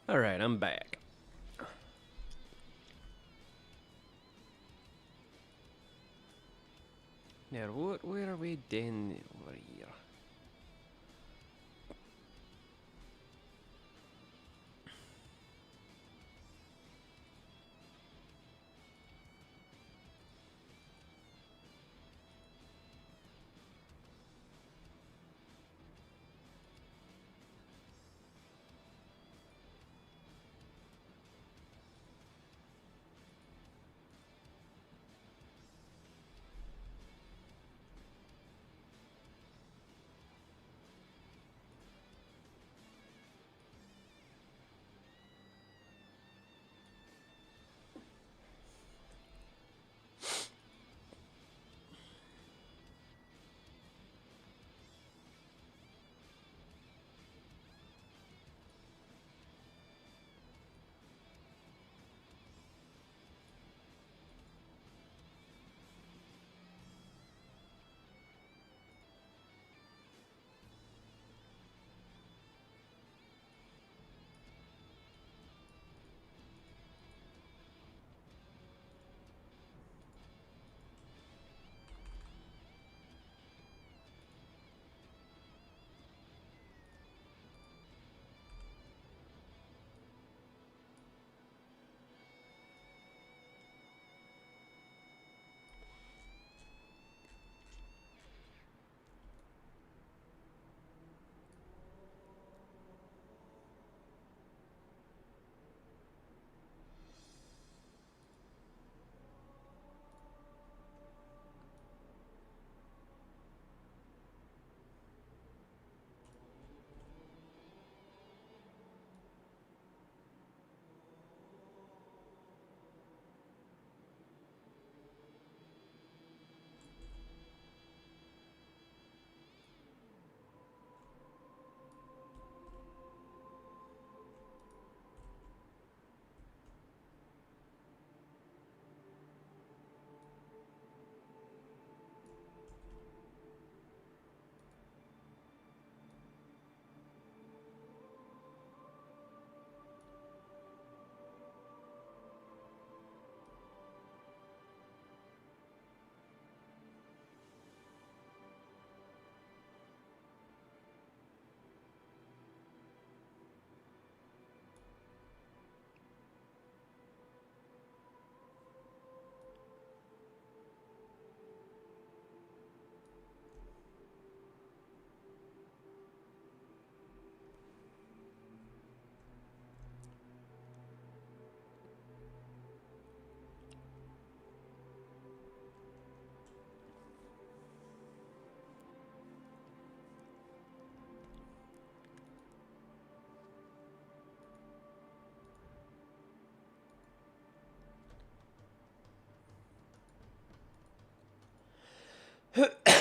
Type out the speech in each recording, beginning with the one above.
Alright, I'm back. Now, where are we then? Over here.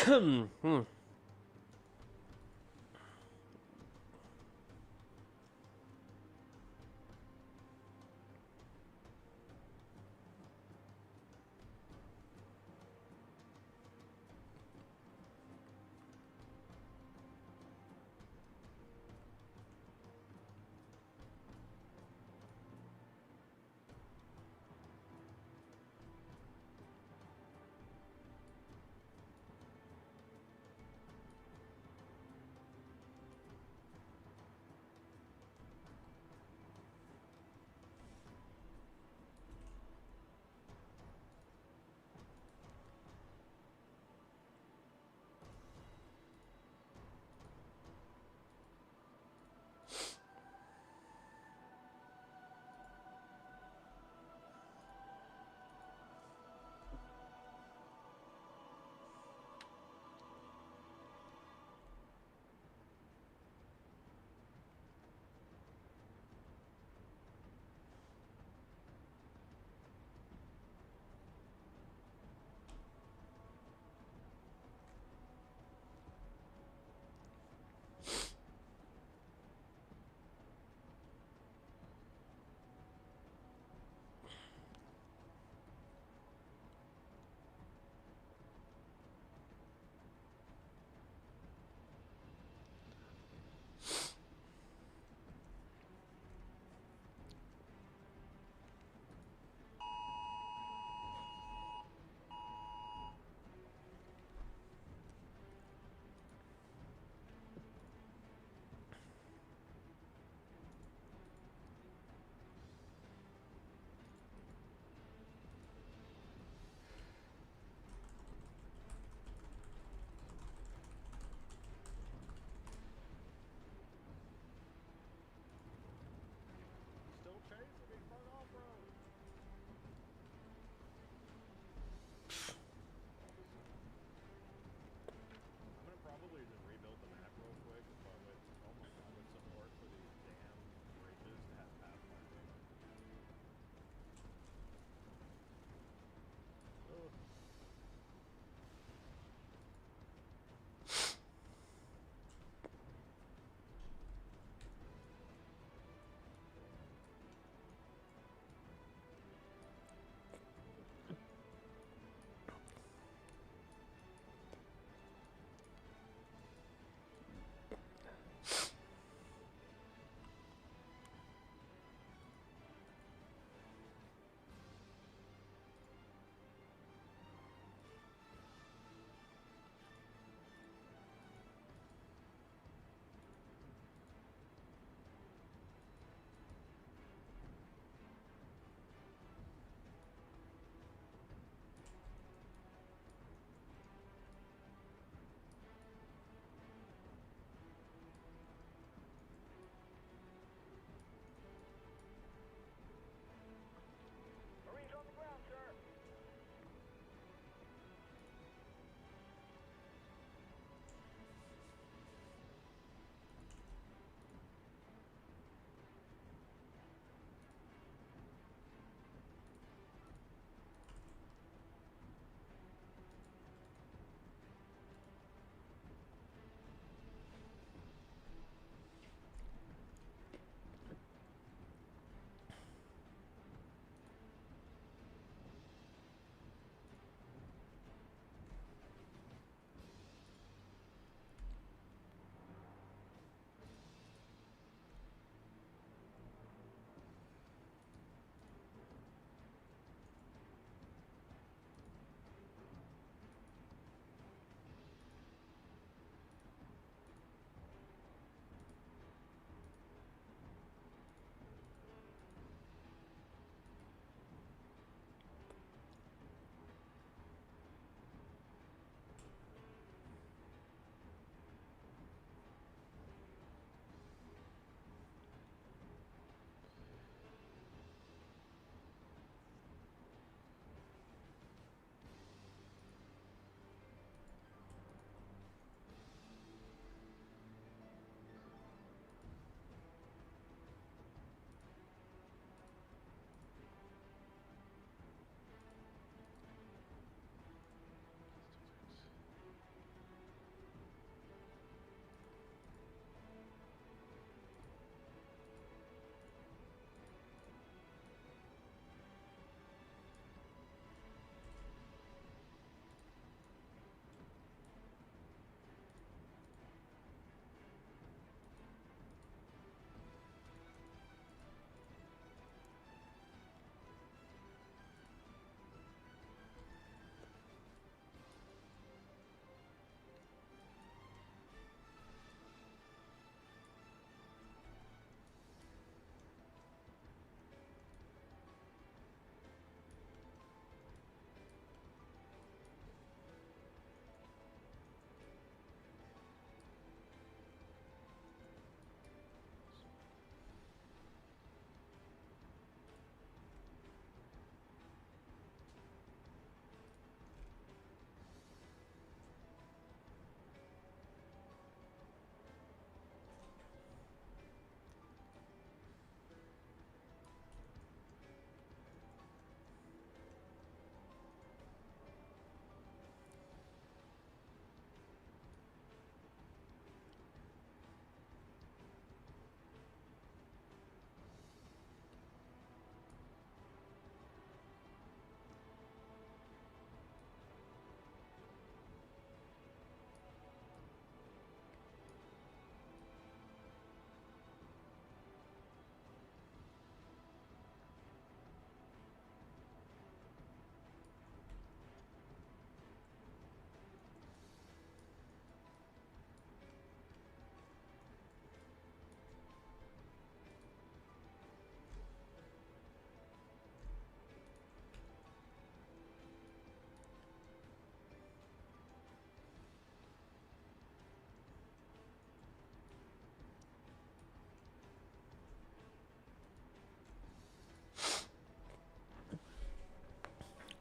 Hmm.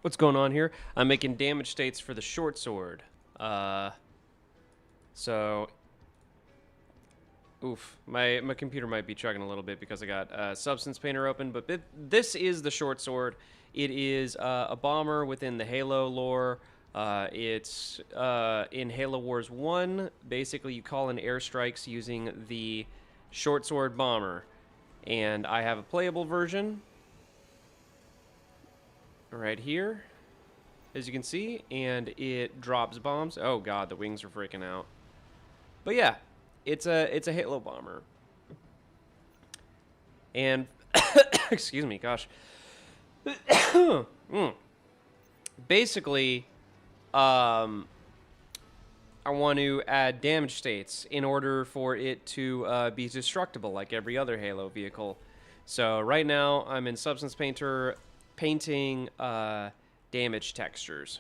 What's going on here? I'm making damage states for the short sword. So, oof, my computer might be chugging a little bit because I got Substance Painter open, but this is the short sword. It is a bomber within the Halo lore. It's in Halo Wars 1. Basically, you call in airstrikes using the short sword bomber. And I have a playable version right here, as you can see, and it drops bombs. Oh god, the wings are freaking out. But yeah, it's a Halo bomber. And excuse me, gosh. Basically, I want to add damage states in order for it to be destructible like every other Halo vehicle. So right now I'm in Substance Painter painting damage textures.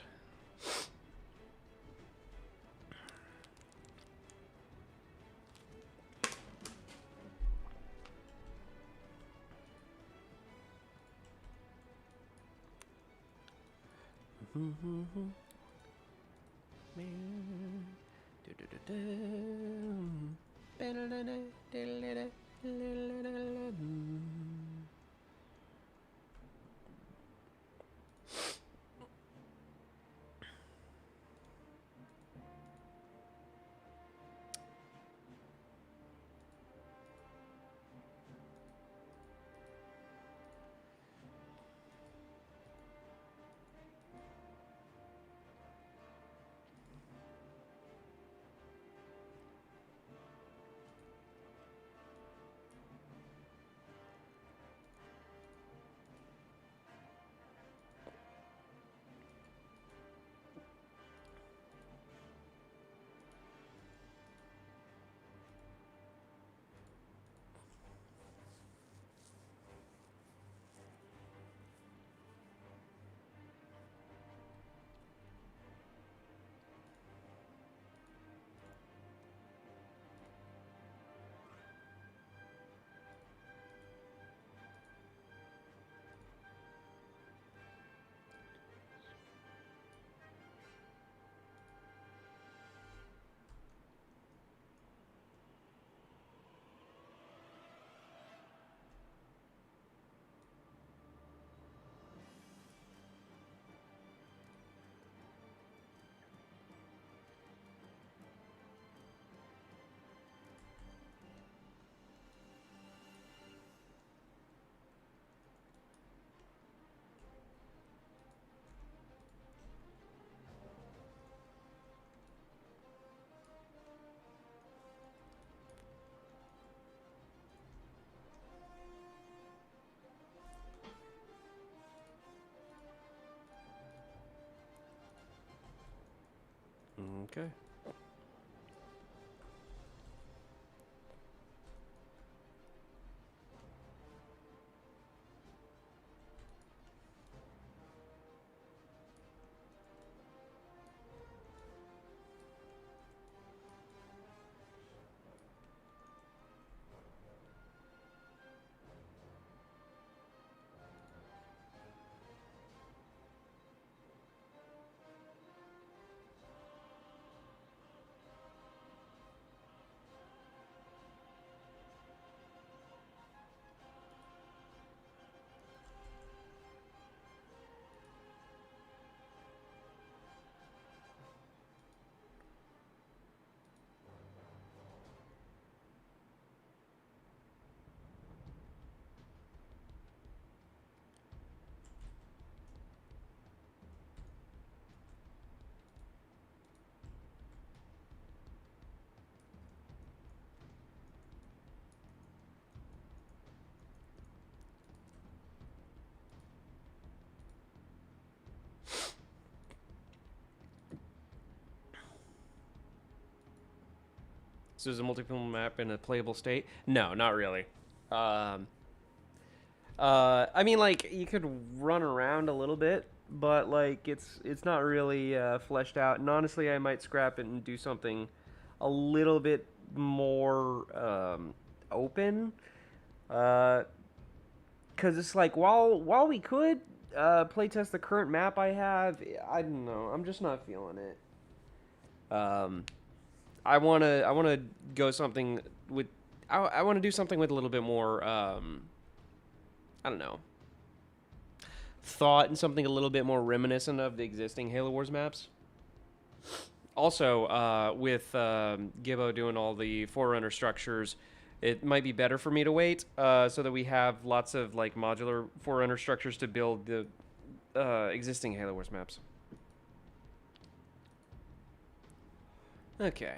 Okay. So is a multiplayer map in a playable state? No, not really. Um, I mean, like you could run around a little bit, but like it's not really fleshed out. And honestly, I might scrap it and do something a little bit more open. Because it's like while we could playtest the current map I have. I don't know. I'm just not feeling it. I wanna go something with. I want to do something with a little bit more. I don't know. Thought and something a little bit more reminiscent of the existing Halo Wars maps. Also, with Gibbo doing all the Forerunner structures, it might be better for me to wait so that we have lots of like modular Forerunner structures to build the existing Halo Wars maps. Okay.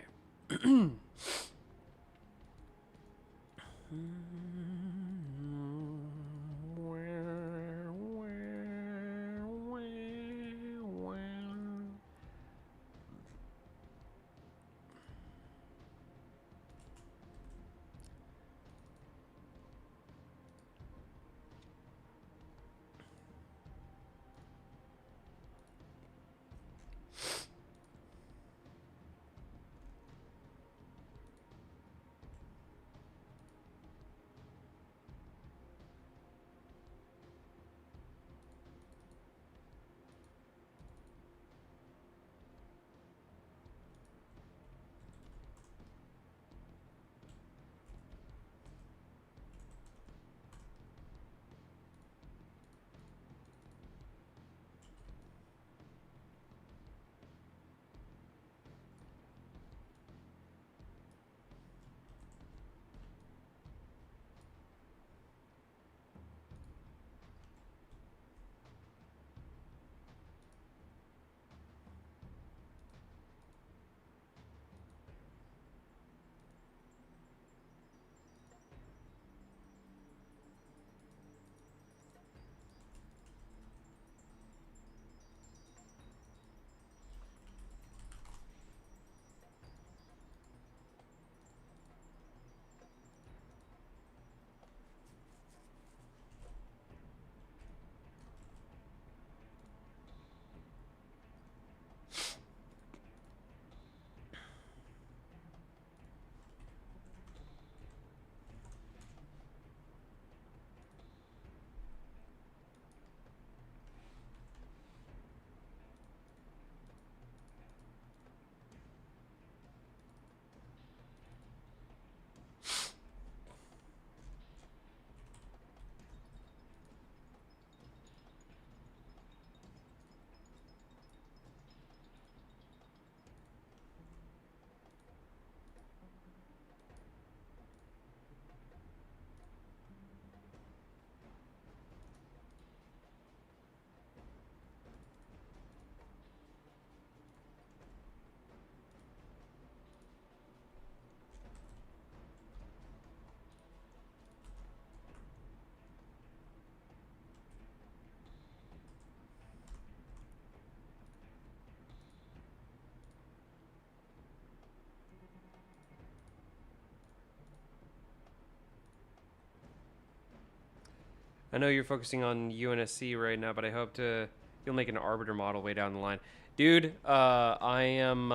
I know you're focusing on UNSC right now, but I hope you'll make an Arbiter model way down the line. Dude, I am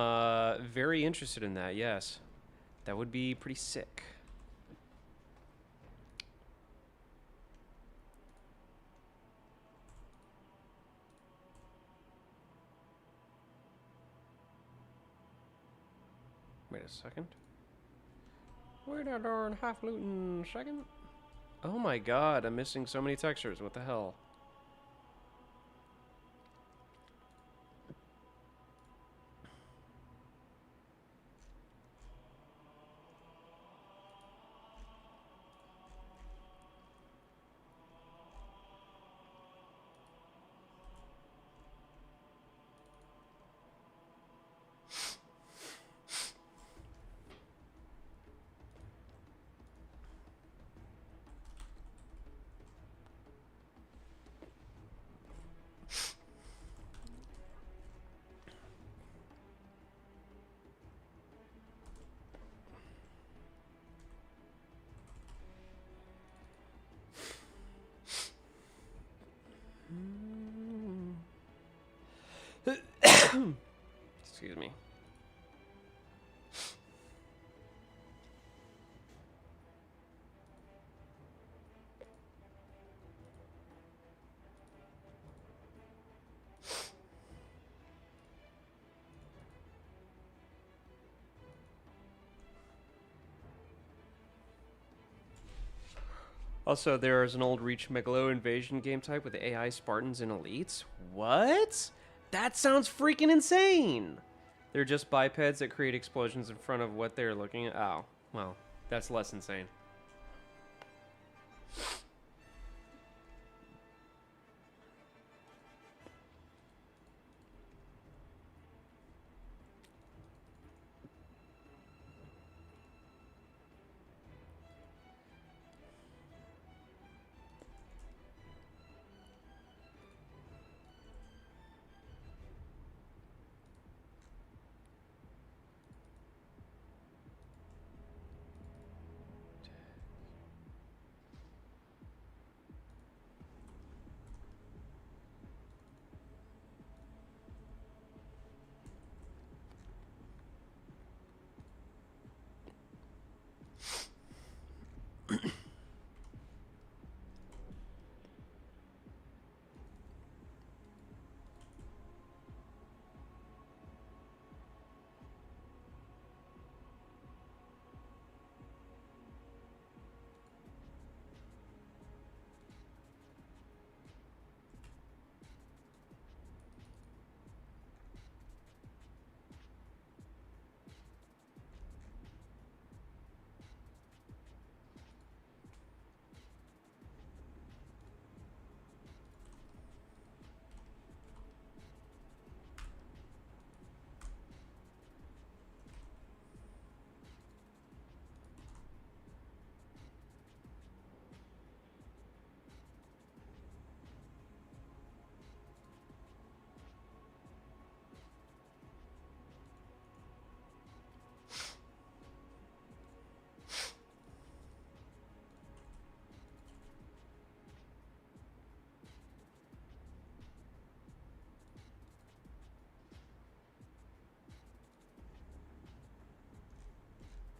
very interested in that, yes. That would be pretty sick. Wait a second. Wait a darn half-lootin' second. Oh my god, I'm missing so many textures. What the hell? Excuse me. Also, there is an old Reach Megalo invasion game type with AI Spartans and elites. What? That sounds freaking insane! They're just bipeds that create explosions in front of what they're looking at. Oh, well, that's less insane.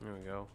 There we go.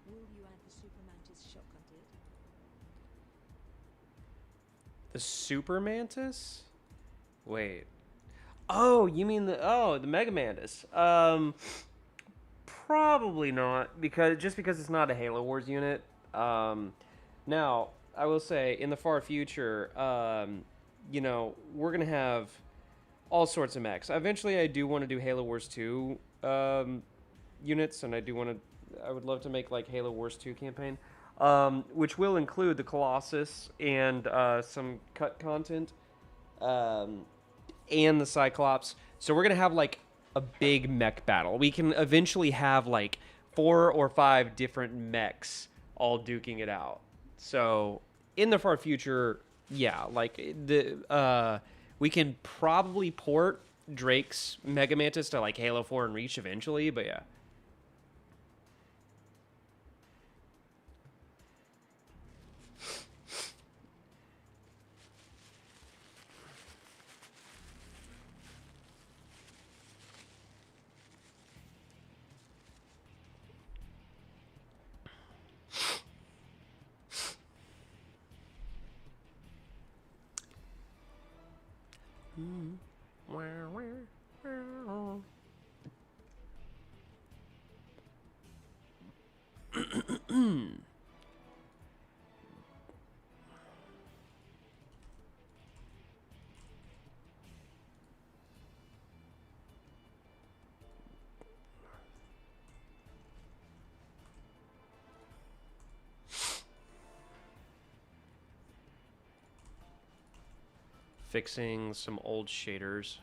Will you add the Super Mantis shotgun to it? The Super Mantis? Wait. Oh, you mean the Mega Mantis? Probably not, because it's not a Halo Wars unit. Now I will say in the far future, we're gonna have all sorts of mechs. Eventually, I do want to do Halo Wars 2 units, and I would love to make like Halo Wars 2 campaign, which will include the Colossus and some cut content, and the Cyclops. So we're gonna have like a big mech battle. We can eventually have like 4 or 5 different mechs all duking it out. So in the far future, yeah, like we can probably port Drake's Mega Mantis to like Halo 4 and Reach eventually, but yeah. Fixing some old shaders.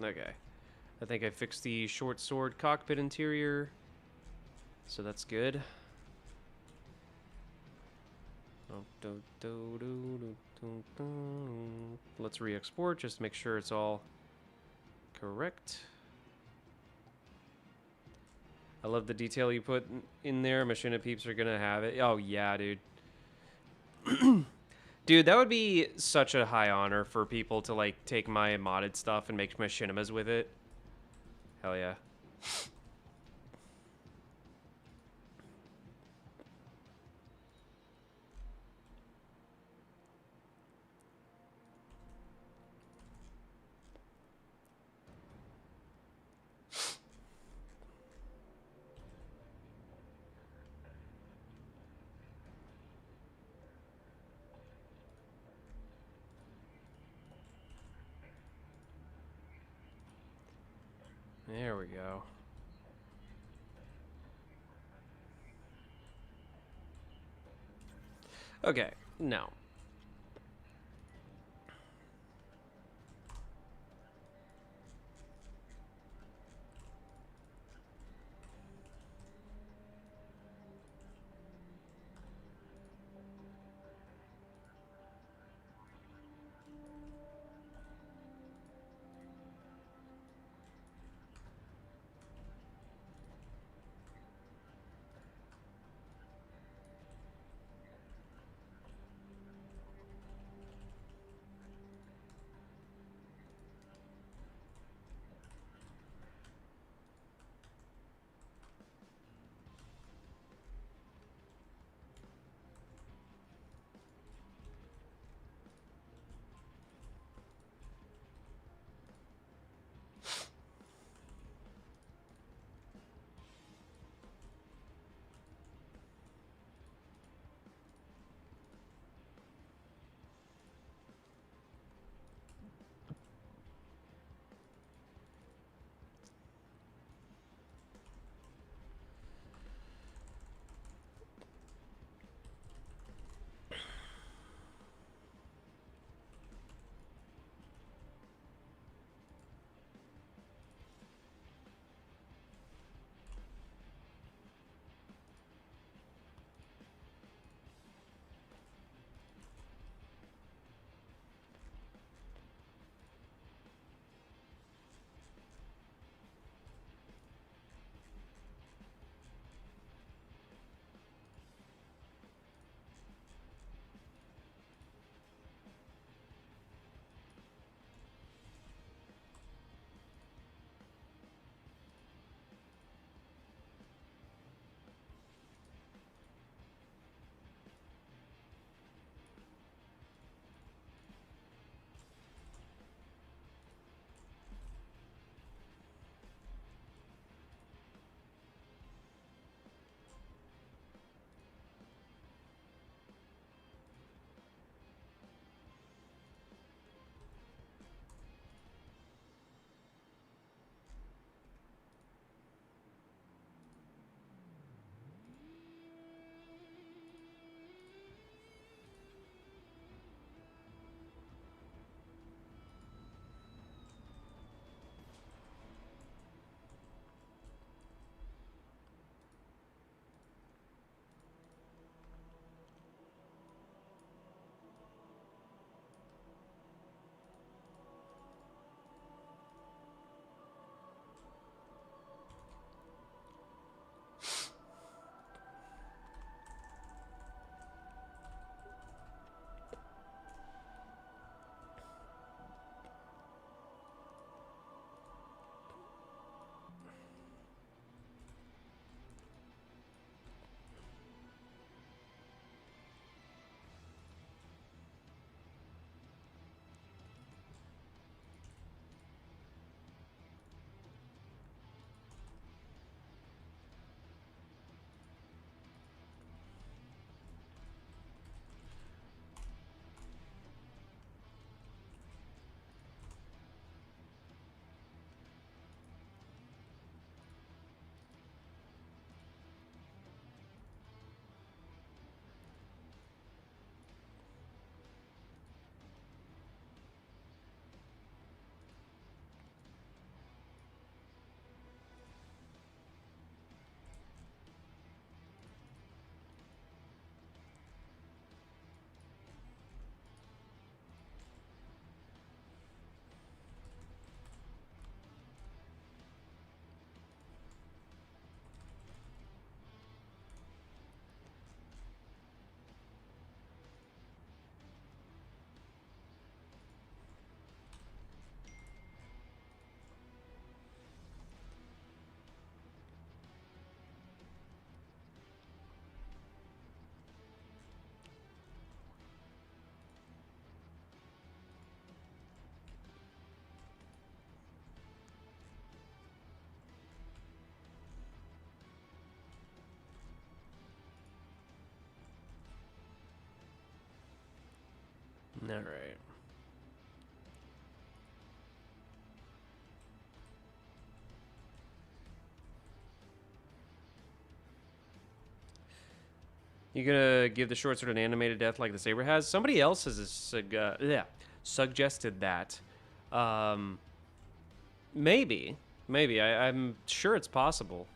Okay. I think I fixed the short sword cockpit interior, so that's good. Let's re-export just to make sure it's all correct. I love the detail you put in there. Machina peeps are gonna have it. Oh yeah, dude. Dude, that would be such a high honor for people to like take my modded stuff and make machinimas with it. Hell yeah. There we go. Okay, now. All right. You gonna give the short sword an animated death like the saber has? Somebody else has suggested that. Um, maybe, maybe. I'm sure it's possible.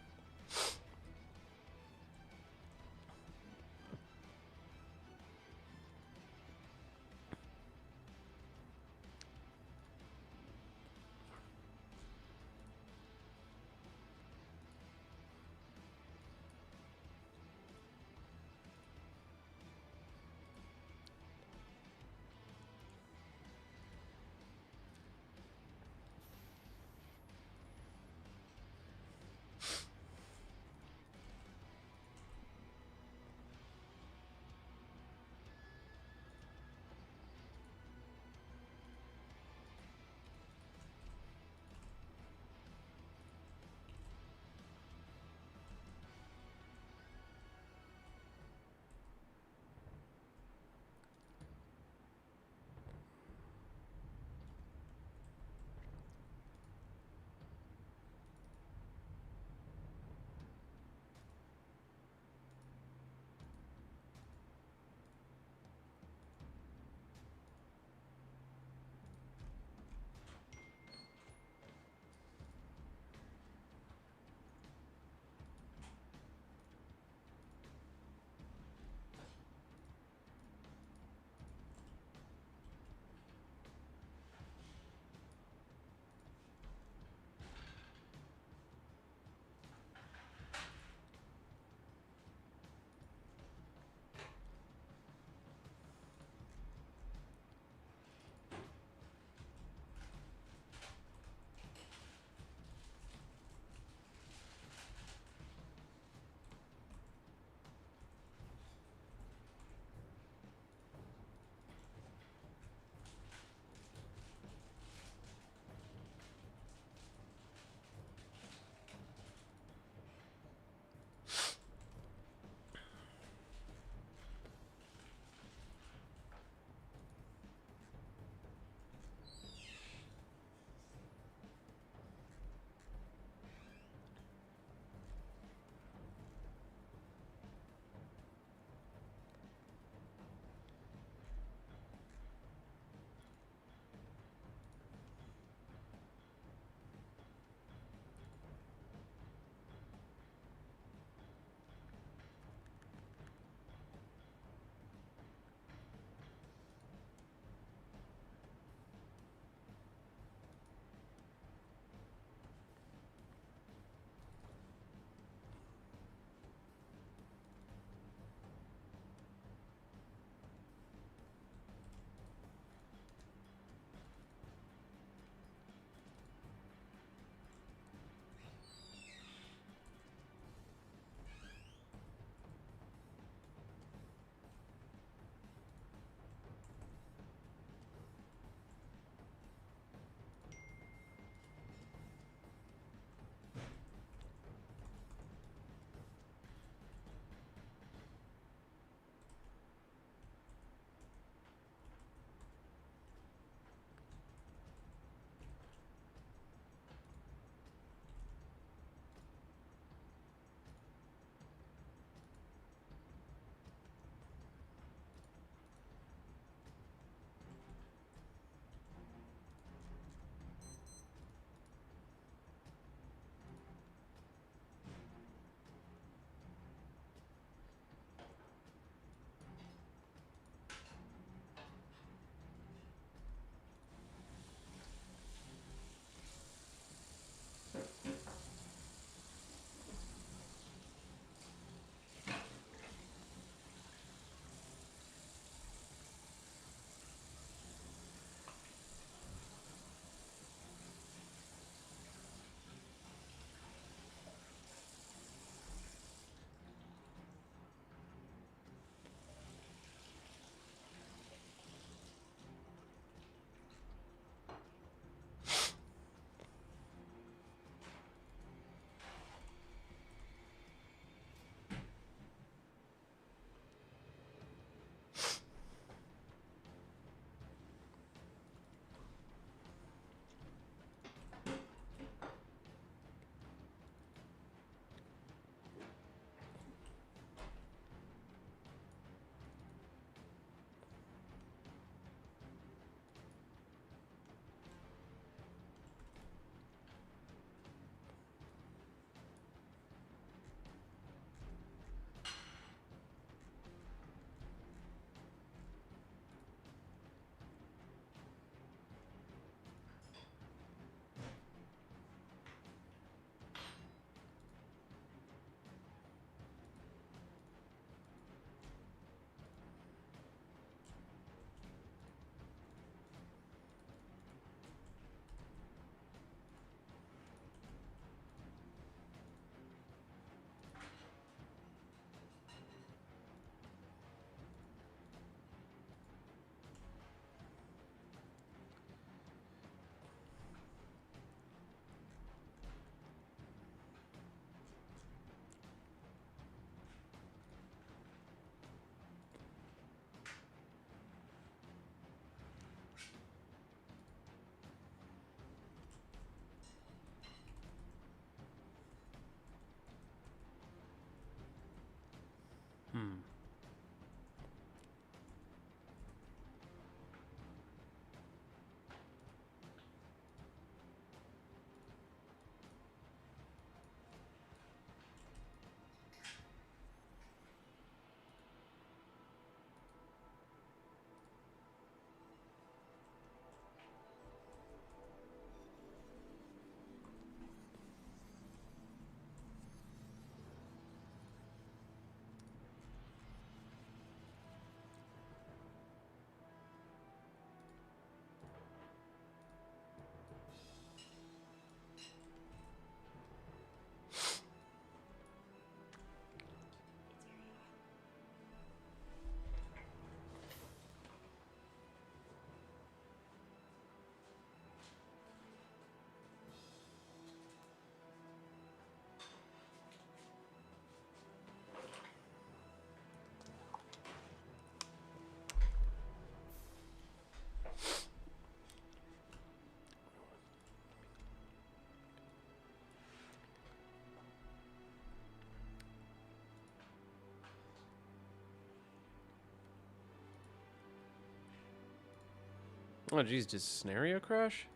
Oh, jeez, did scenario crash?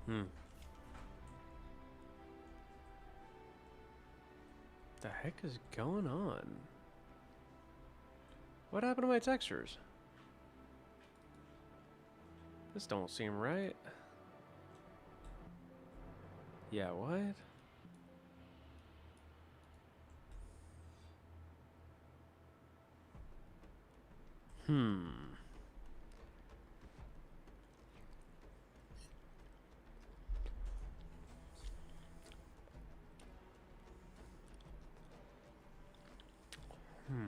Hmm. The heck is going on? What happened to my textures? This don't seem right. Yeah, what? Hmm. Hmm.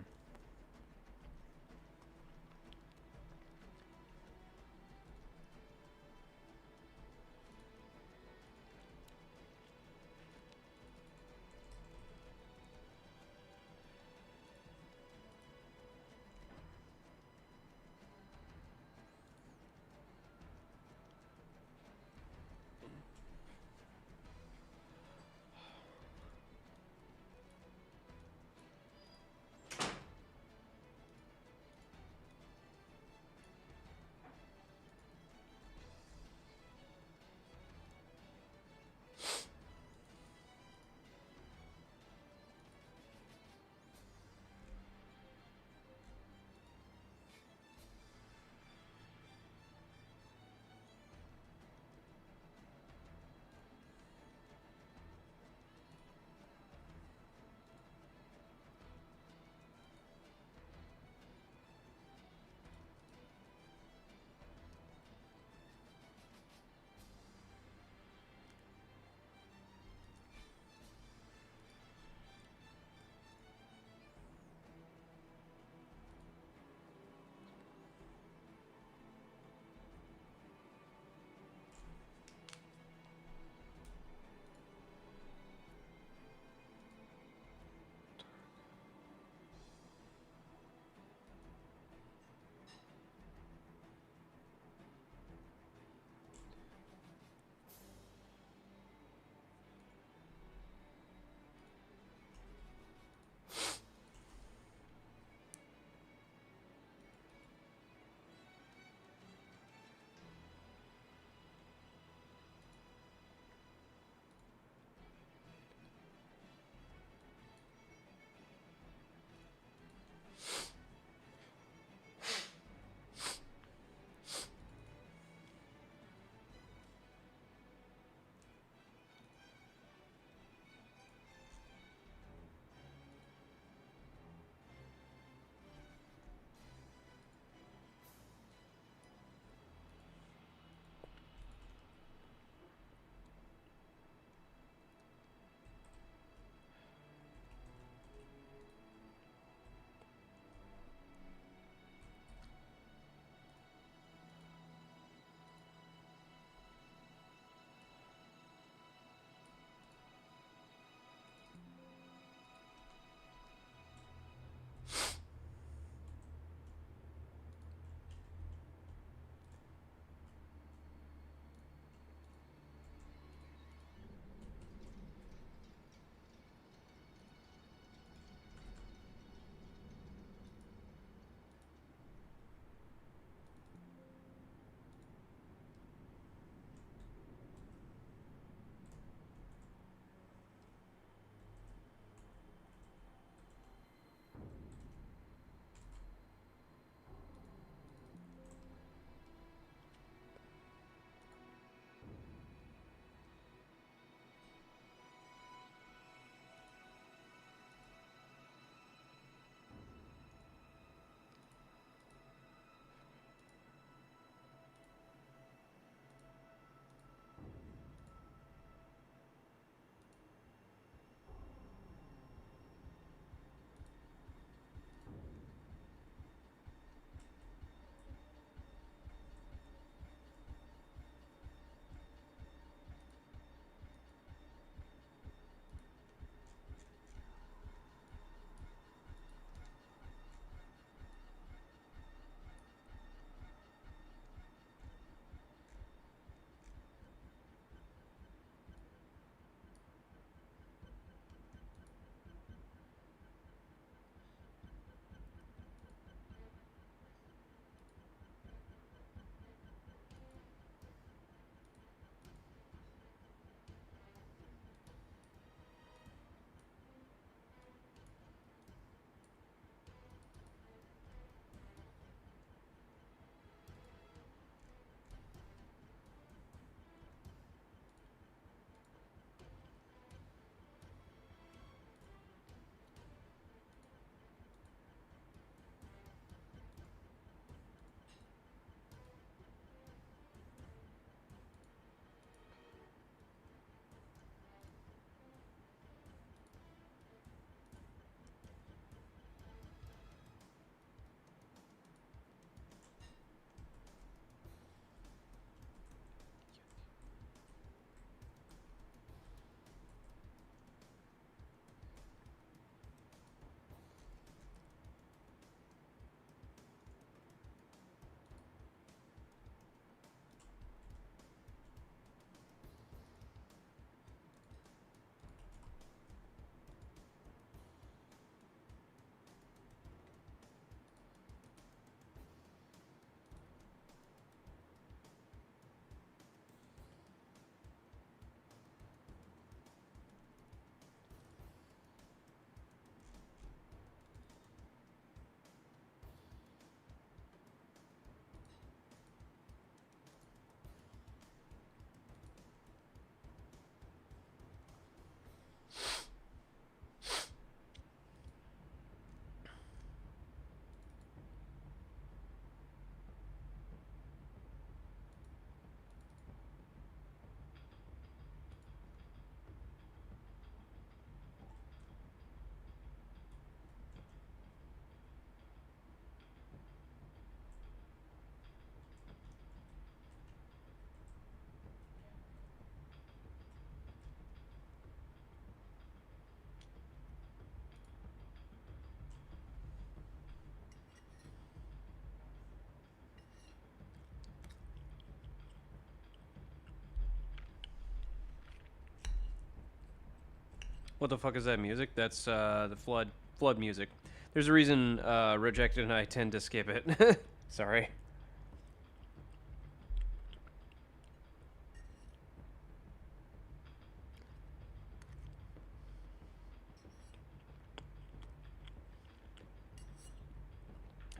What the fuck is that music? That's the flood music. There's a reason Rejected and I tend to skip it. Sorry.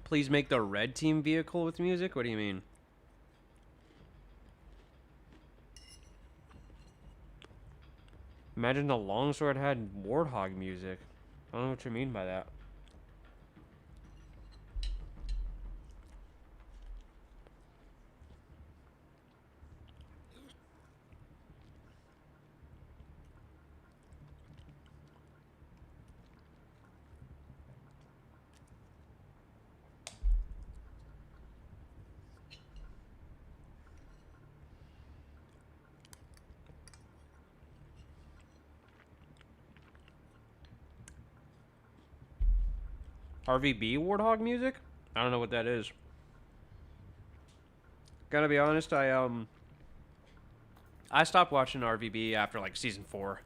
Please make the red team vehicle with music? What do you mean? Imagine the longsword had warthog music. I don't know what you mean by that. RVB warthog music? I don't know what that is. Gotta be honest, I stopped watching RVB after like season 4.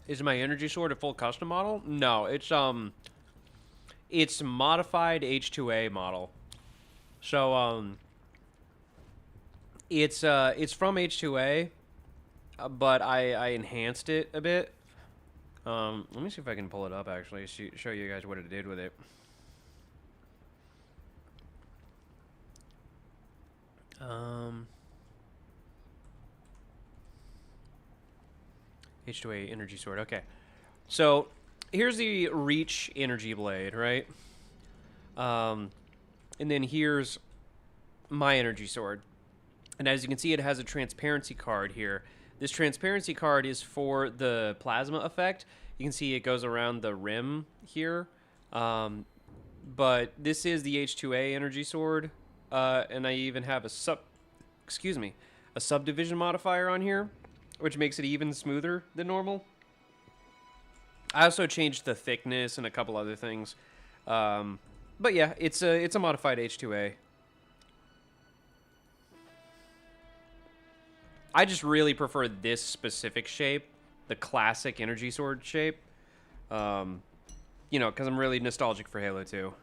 Is my energy sword a full custom model? No, it's modified H2A model. So it's from H2A, but I enhanced it a bit. Let me see if I can pull it up actually, show you guys what it did with it. H2A energy sword. Okay, so here's the Reach energy blade, right? And then here's my energy sword, and as you can see, it has a transparency card here. This transparency card is for the plasma effect. You can see it goes around the rim here, but this is the H2A energy sword, and I even have a subdivision modifier on here, which makes it even smoother than normal. I also changed the thickness and a couple other things. But yeah, it's a modified H2A. I just really prefer this specific shape, the classic energy sword shape. You know, because I'm really nostalgic for Halo 2.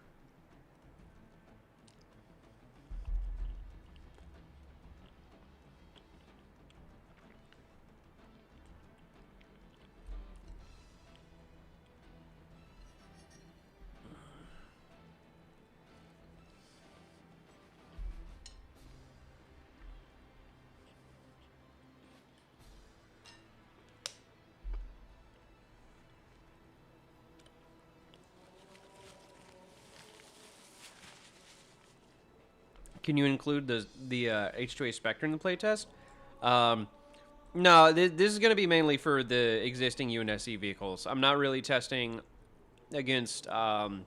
Can you include the H2A Spectre in the playtest? No, this is going to be mainly for the existing UNSC vehicles. I'm not really testing against other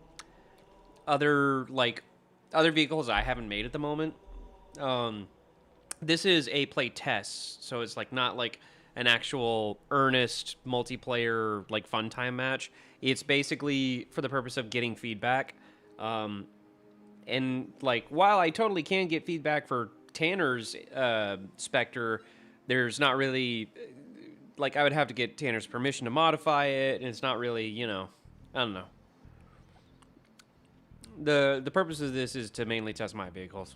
vehicles I haven't made at the moment. This is a play test, so it's like not like an actual earnest multiplayer like fun time match. It's basically for the purpose of getting feedback. And like while I totally can get feedback for Tanner's Spectre, there's not really like I would have to get Tanner's permission to modify it, and it's not really, you know, I don't know. The purpose of this is to mainly test my vehicles.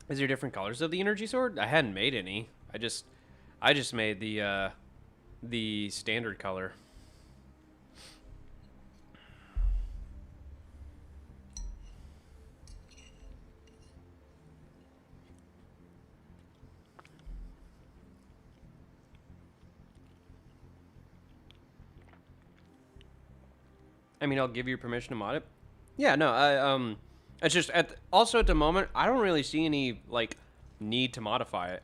Is there different colors of the energy sword? I hadn't made any. I just made the standard color. I mean, I'll give you permission to mod it. Yeah, no, It's just also at the moment, I don't really see any like need to modify it.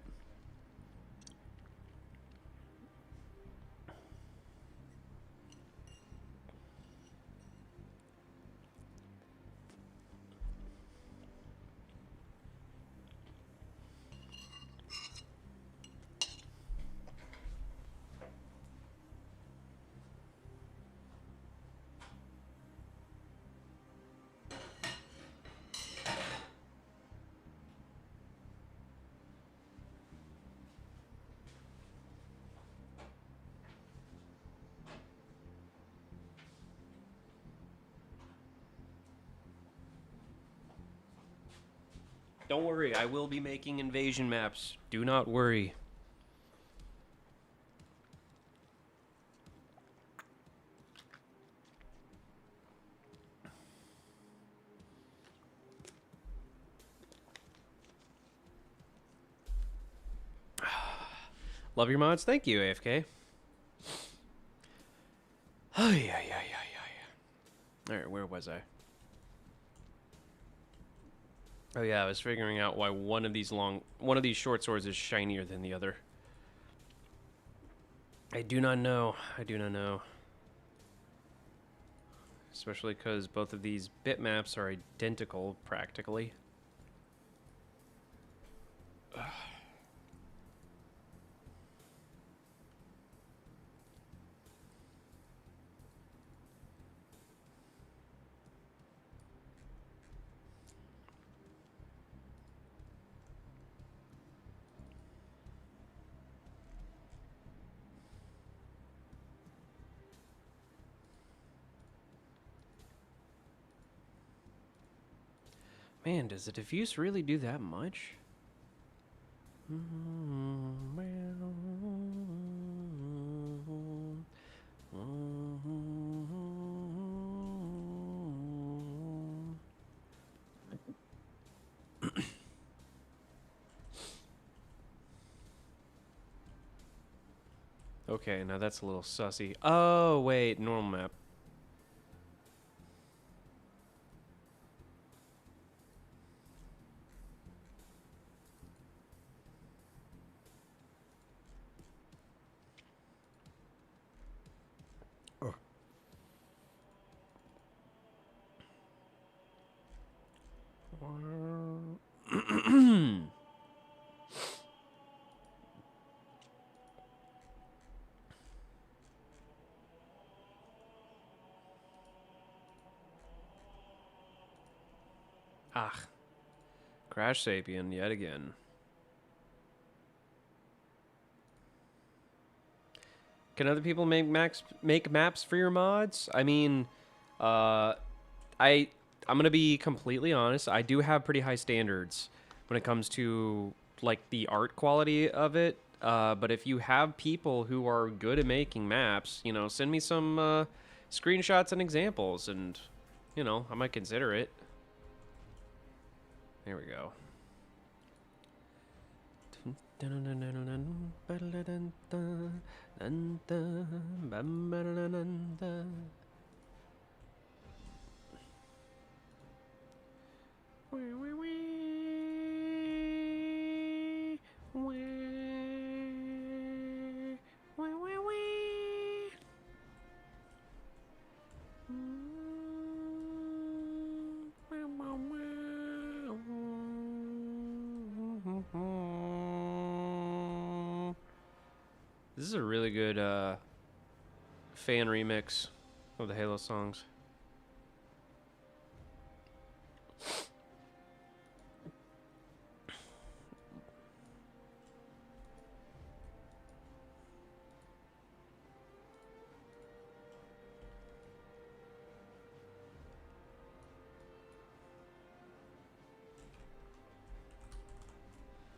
Don't worry, I will be making invasion maps. Do not worry. Love your mods. Thank you, AFK. Oh, yeah. All right, where was I? Oh, yeah, I was figuring out why one of these short swords is shinier than the other. I do not know. Especially because both of these bitmaps are identical, practically. Man, does the diffuse really do that much? Okay, now that's a little sussy. Oh, wait, normal map. Ah, Crash Sapien yet again. Can other people make maps for your mods? I mean, uh, I'm gonna be completely honest. I do have pretty high standards when it comes to like the art quality of it. But if you have people who are good at making maps, you know, send me some screenshots and examples, and you know, I might consider it. There we go. This is a really good fan remix of the Halo songs.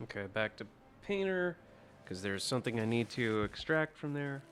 Okay, back to Painter, because there's something I need to extract from there.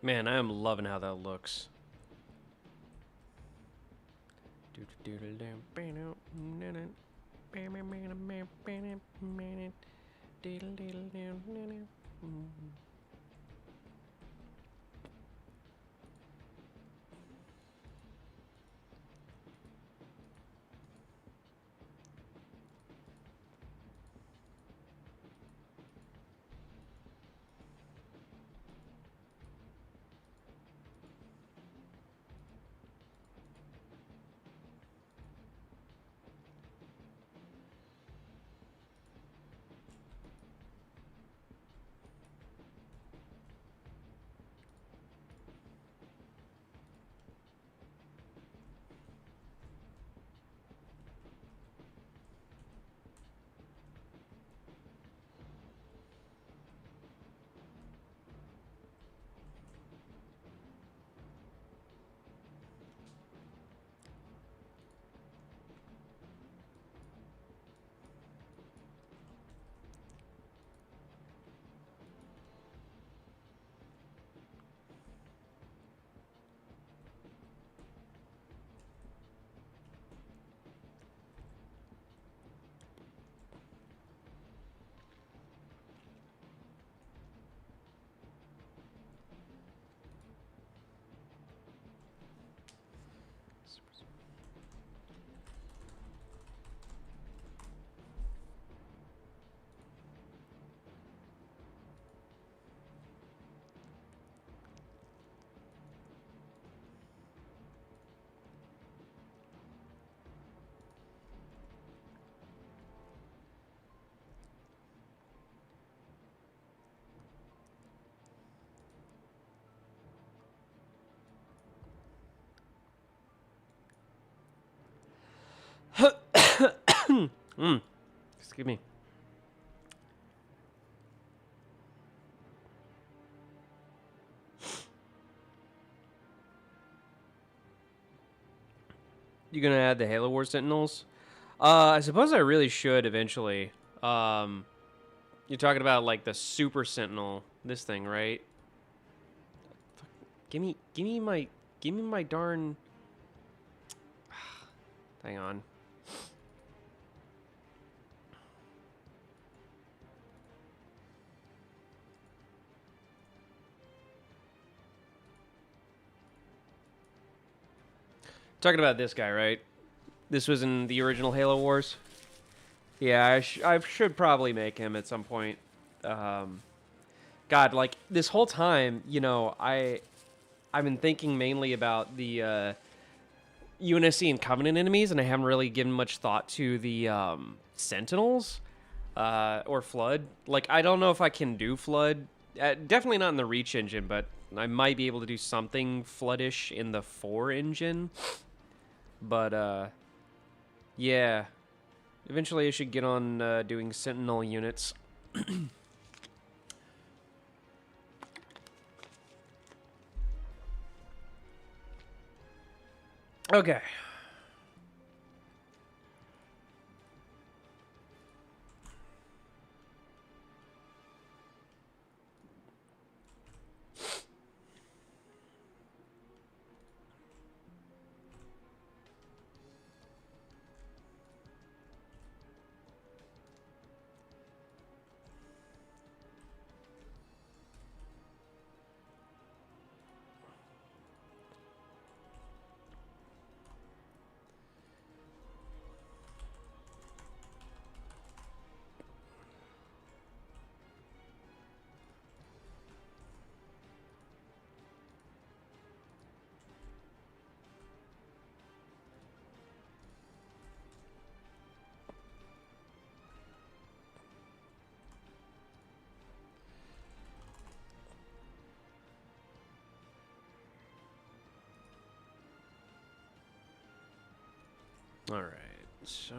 Man, I am loving how that looks. Excuse me. You gonna add the Halo War Sentinels? I suppose I really should eventually. You're talking about like the Super Sentinel, this thing, right? Give me my darn. Hang on. Talking about this guy, right? This was in the original Halo Wars. Yeah, I should probably make him at some point. God, like this whole time, I've been thinking mainly about the UNSC and Covenant enemies, and I haven't really given much thought to the Sentinels or Flood. Like, I don't know if I can do Flood. Definitely not in the Reach engine, but I might be able to do something Floodish in the 4 engine. But yeah. Eventually I should get on doing Sentinel units. Okay. All right. So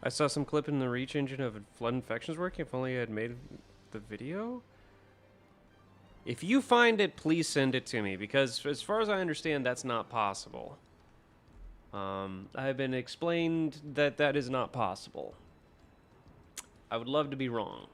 I saw some clip in the Reach engine of flood infections working. If only I had made the video. If you find it, please send it to me, because as far as I understand, that's not possible. I've been explained that that is not possible. I would love to be wrong.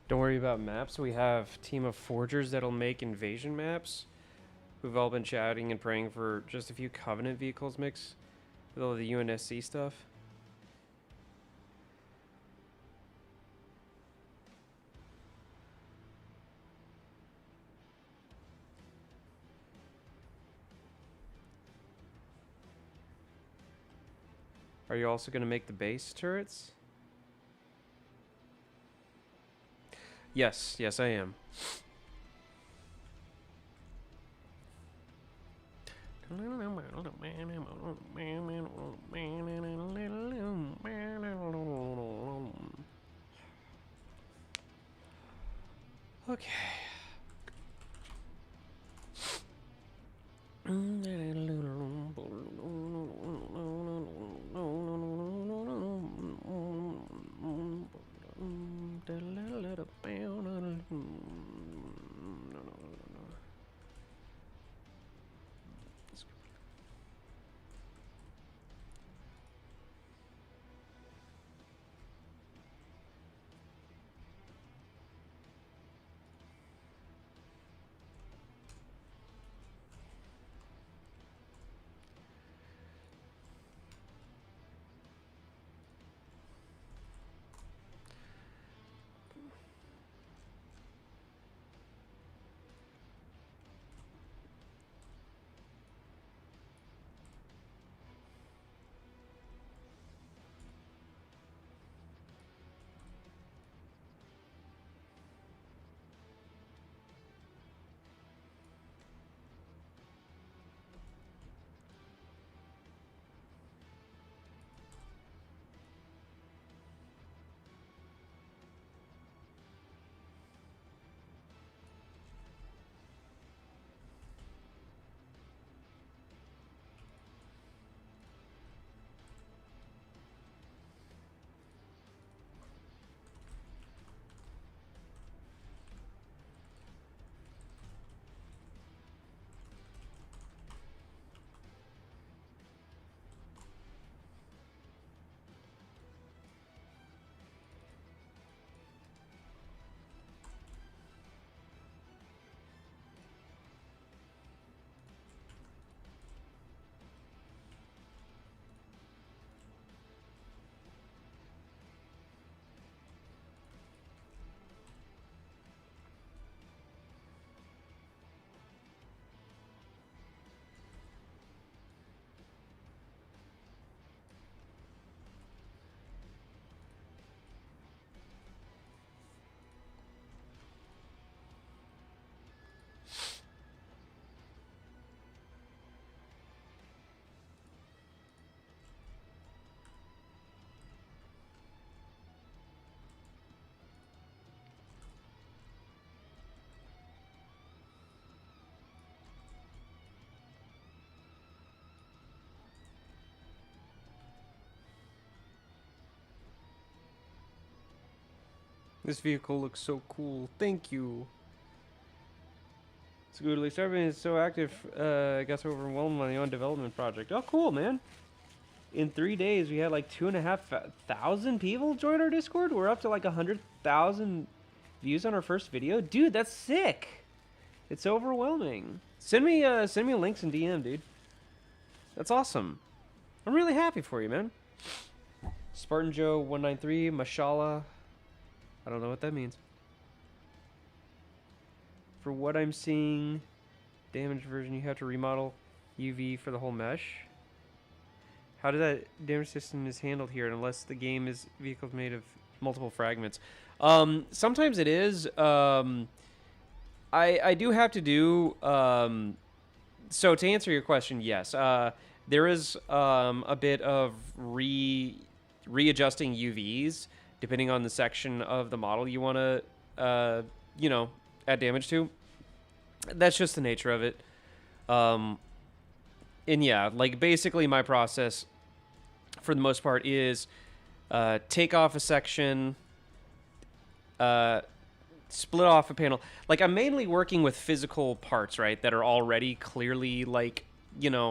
Don't worry about maps. We have team of forgers that'll make invasion maps. We've all been chatting and praying for just a few Covenant vehicles mix with all the UNSC stuff. Are you also going to make the base turrets? Yes, yes, I am. Okay. This vehicle looks so cool. Thank you. It's good. Starving is so active. I got so overwhelmed on my own development project. Oh, cool, man. In 3 days, we had like 2,500 people join our Discord. We're up to like 100,000 views on our first video. Dude, that's sick. It's overwhelming. Send me links in DM, dude. That's awesome. I'm really happy for you, man. Spartan Joe 193, mashallah. I don't know what that means. For what I'm seeing, damage version, you have to remodel UV for the whole mesh. How does that damage system is handled here unless the game is vehicles made of multiple fragments? Sometimes it is. I do have to do. So to answer your question, yes, there is a bit of readjusting UVs depending on the section of the model you want to, add damage to. That's just the nature of it. And yeah, like basically my process for the most part is take off a section, split off a panel. Like I'm mainly working with physical parts, right, that are already clearly like,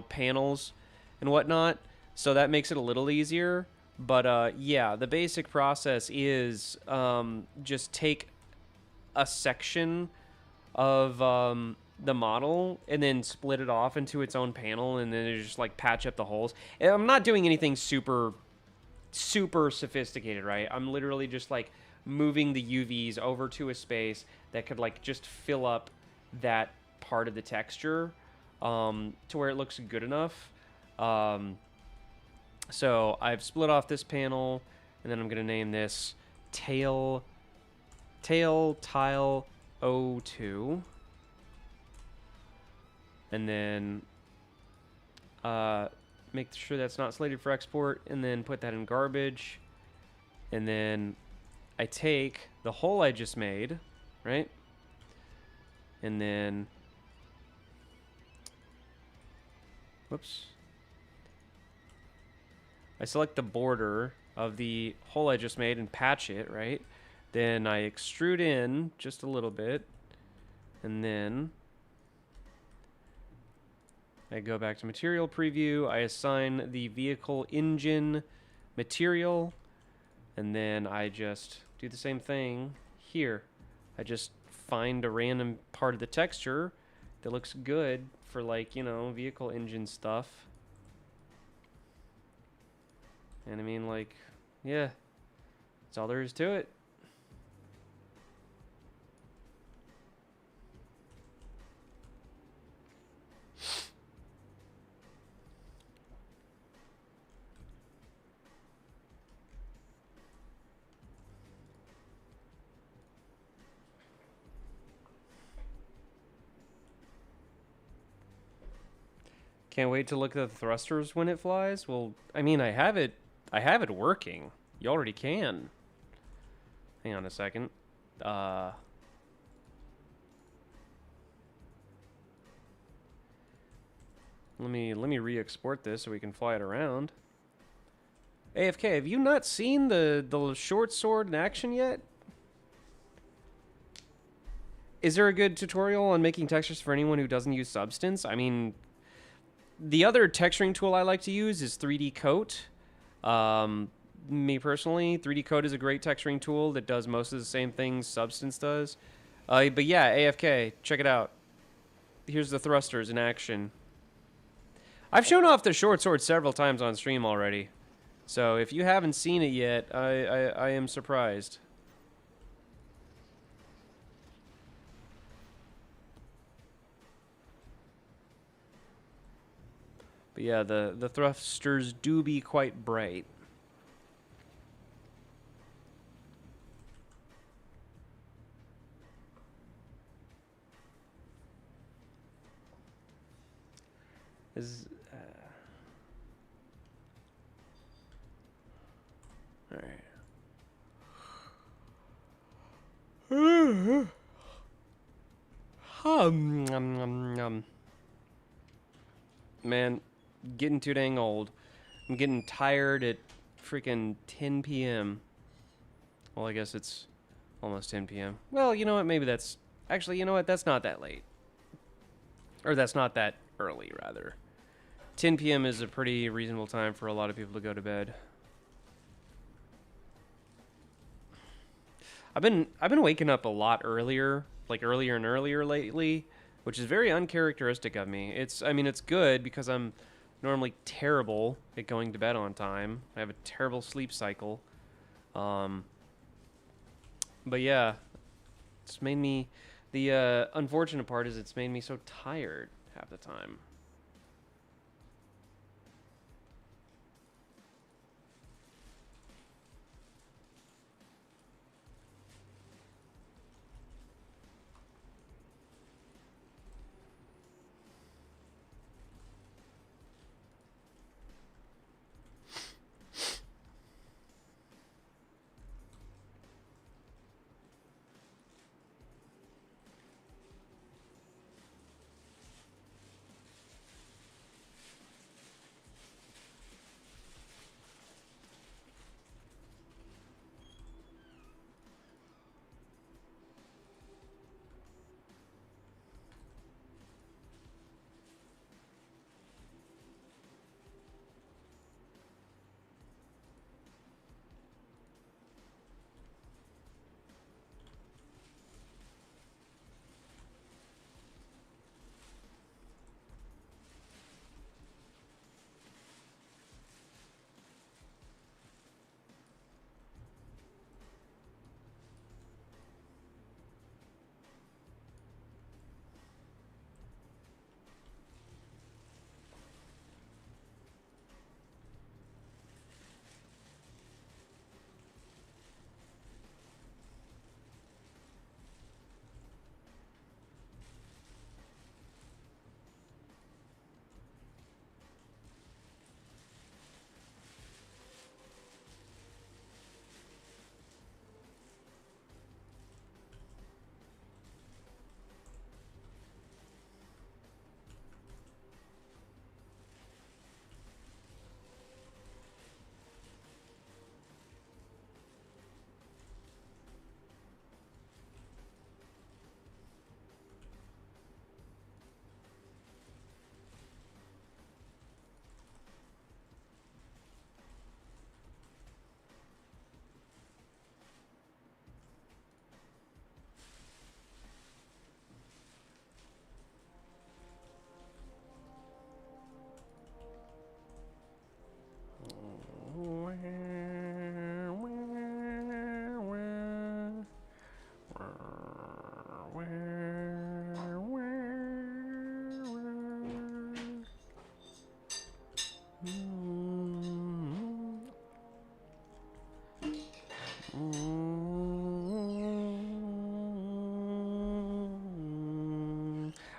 panels and whatnot. So that makes it a little easier. But yeah, the basic process is just take a section of the model and then split it off into its own panel and then just like patch up the holes. And I'm not doing anything super sophisticated, right? I'm literally just like moving the UVs over to a space that could like just fill up that part of the texture to where it looks good enough. So I've split off this panel, and then I'm gonna name this tail tile 02, and then make sure that's not slated for export, and then put that in garbage. And then I take the hole I just made, right? And then, whoops. I select the border of the hole I just made and patch it, right? Then I extrude in just a little bit, and then I go back to material preview. I assign the vehicle engine material, and then I just do the same thing here. I just find a random part of the texture that looks good for, like, you know, vehicle engine stuff. And I mean, like, yeah, that's all there is to it. Can't wait to look at the thrusters when it flies. Well, I mean, I have it working. You already can. Hang on a second. Let me re-export this so we can fly it around. AFK, have you not seen the short sword in action yet? Is there a good tutorial on making textures for anyone who doesn't use Substance? I mean, the other texturing tool I like to use is 3D Coat. Me personally, 3D Coat is a great texturing tool that does most of the same things Substance does. But yeah, AFK, check it out. Here's the thrusters in action. I've shown off the short sword several times on stream already. So if you haven't seen it yet, I am surprised. But yeah, the thrusters do be quite bright. Alright. Man, getting too dang old. I'm getting tired at freaking 10 p.m. Well, I guess it's almost 10 p.m. Well, you know what? Maybe that's... Actually, you know what? That's not that late. Or that's not that early, rather. 10 p.m. is a pretty reasonable time for a lot of people to go to bed. I've been waking up a lot earlier, like earlier and earlier lately, which is very uncharacteristic of me. I mean, it's good because I'm normally terrible at going to bed on time. I have a terrible sleep cycle. But yeah, it's made me... The unfortunate part is it's made me so tired half the time.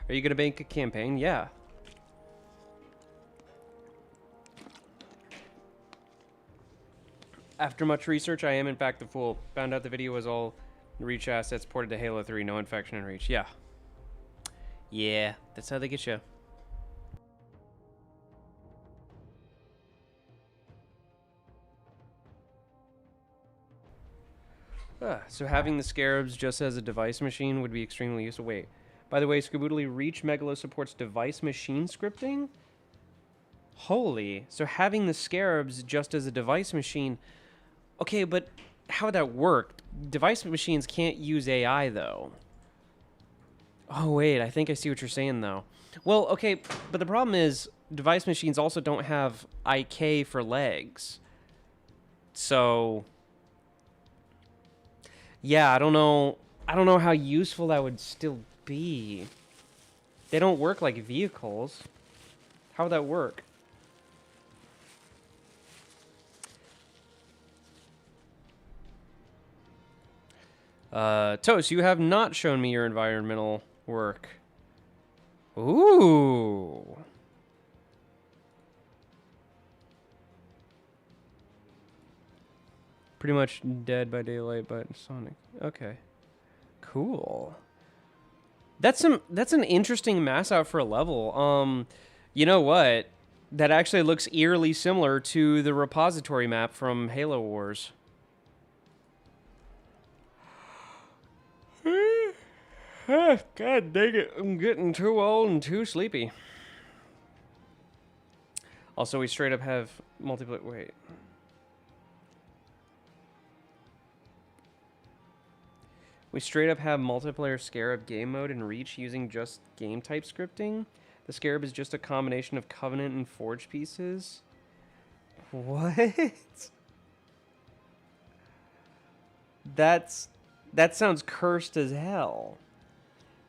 Are you gonna make a campaign? Yeah. After much research, I am in fact the fool. Found out the video was all Reach assets ported to Halo 3, no infection in Reach. Yeah. Yeah, that's how they get you. So having the Scarabs just as a device machine would be extremely useful. Wait. By the way, Scaboodly, Reach Megalo supports device machine scripting? Holy. So having the Scarabs just as a device machine... Okay, but how would that work? Device machines can't use AI, though. Oh, wait. I think I see what you're saying, though. Well, okay, but the problem is device machines also don't have IK for legs. So... Yeah, I don't know how useful that would still be. They don't work like vehicles. How would that work? Toast, you have not shown me your environmental work. Ooh. Pretty much Dead by Daylight, but Sonic. Okay. Cool. That's an interesting mass out for a level. You know what? That actually looks eerily similar to the repository map from Halo Wars. God dang it, I'm getting too old and too sleepy. Also, we straight up have multiplayer. Wait. We straight up have multiplayer Scarab game mode and Reach using just game type scripting. The Scarab is just a combination of Covenant and Forge pieces. What? That sounds cursed as hell.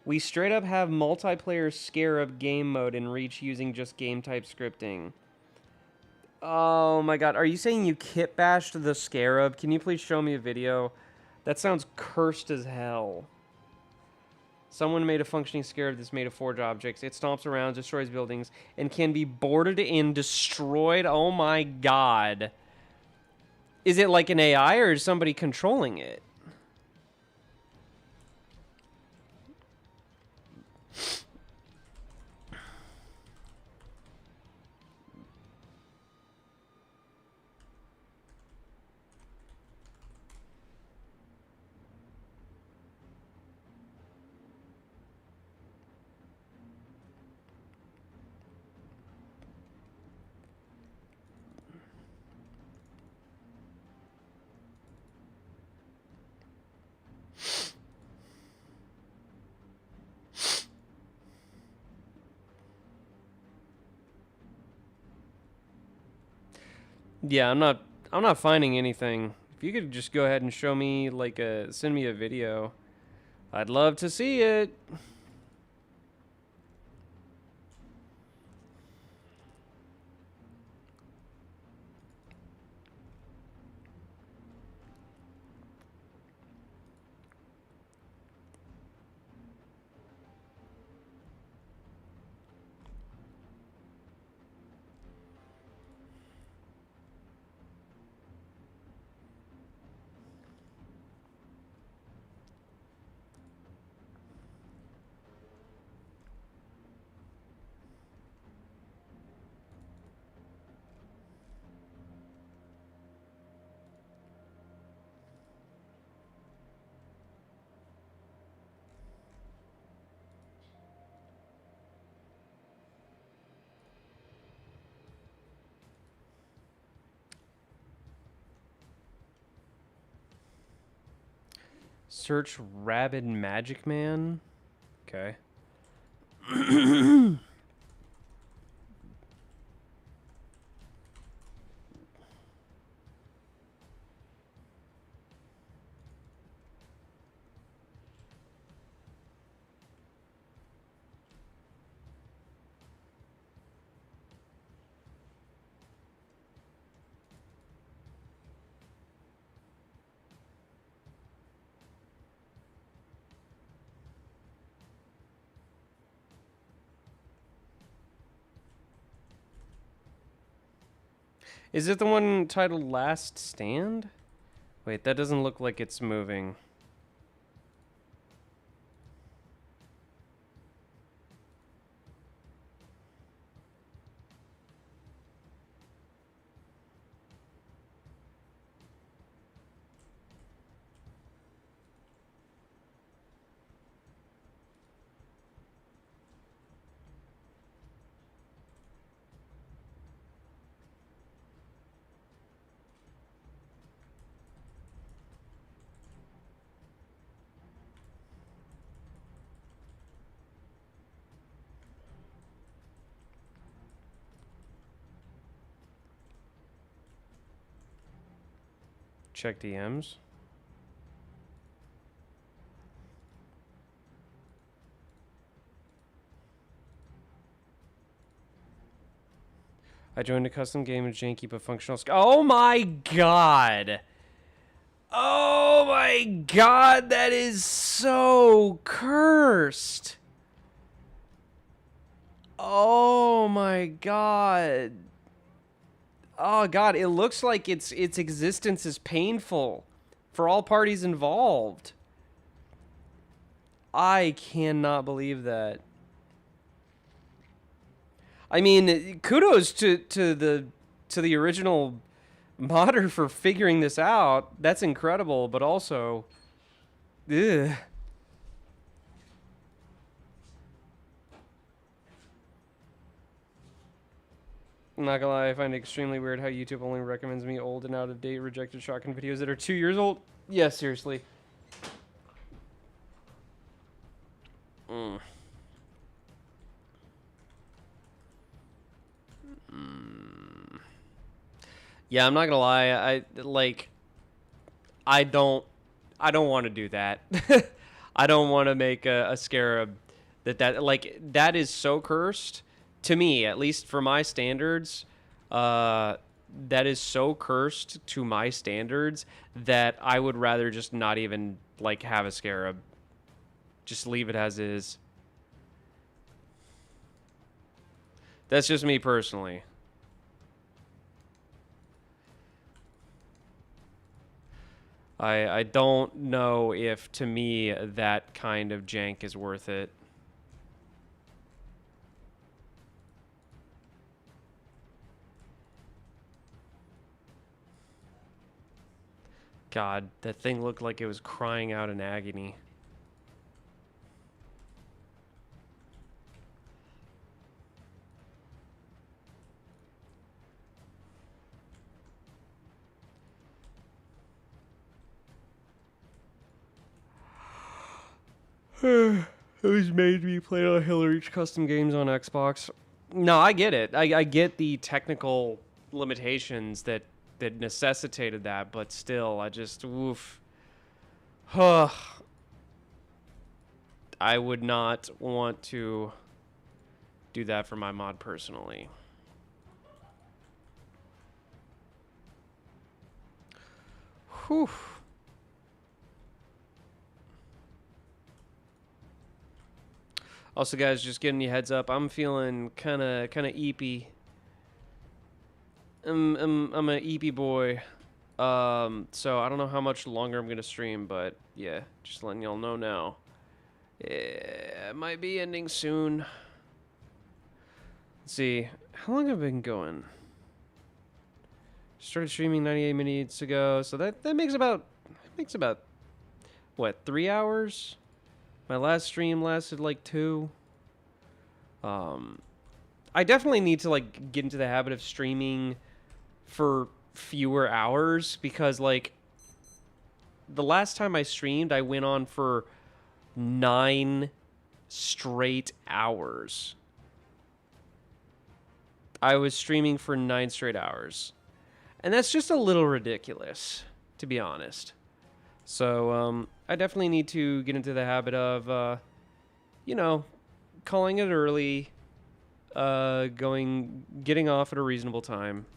We straight up have multiplayer Scarab game mode and Reach using just game type scripting. Oh my god, are you saying you kit bashed the Scarab? Can you please show me a video? That sounds cursed as hell. Someone made a functioning Scarab that's made of Forge objects. It stomps around, destroys buildings, and can be boarded and destroyed. Oh my god. Is it like an AI or is somebody controlling it? Yeah, I'm not finding anything. If you could just go ahead and show me send me a video. I'd love to see it. Search Rabid Magic Man. Okay. Is it the one titled Last Stand? Wait, that doesn't look like it's moving. Check DMs. I joined a custom game with janky but functional. Oh my god! Oh my god, that is so cursed! Oh my god. Oh god, it looks like its existence is painful for all parties involved. I cannot believe that. I mean, kudos to the original modder for figuring this out. That's incredible, but also, ugh. I'm not gonna lie, I find it extremely weird how YouTube only recommends me old and out of date rejected shotgun videos that are 2 years old. Yeah, seriously. Yeah, I'm not gonna lie. I don't want to do that. I don't want to make a scarab that is so cursed to me, at least for my standards. That is so cursed to my standards that I would rather just not even like have a scarab. Just leave it as is. That's just me personally. I don't know if, to me, that kind of jank is worth it. God, that thing looked like it was crying out in agony. It was made me play on Hillary's custom games on Xbox. No, I get it. I get the technical limitations that necessitated that, but still, I just oof. I would not want to do that for my mod personally. Whew. Also, guys, just giving you a heads up, I'm feeling kind of eepy. I'm an eepy boy. So I don't know how much longer I'm gonna stream, but yeah, just letting y'all know now. Yeah, it might be ending soon. Let's see, how long have I been going? Started streaming 98 minutes ago, so that makes about what, 3 hours? My last stream lasted like 2. I definitely need to like get into the habit of streaming for fewer hours because like the last time I streamed, I went on for 9 straight hours. I was streaming for 9 straight hours. And that's just a little ridiculous, to be honest. So, I definitely need to get into the habit of, calling it early, getting off at a reasonable time.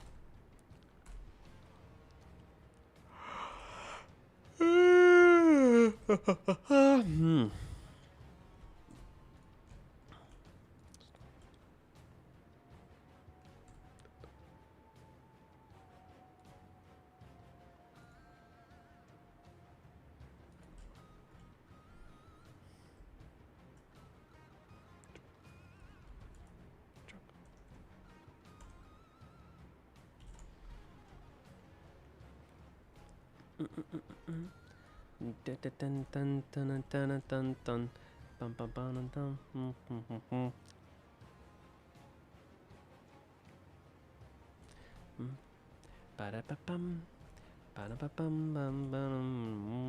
Dun, dun, dun, dun, dun, dun. Bum, bum, bum, dun, dun. Ba-da-ba-bum. Ba-da-ba-bum, bum, bum.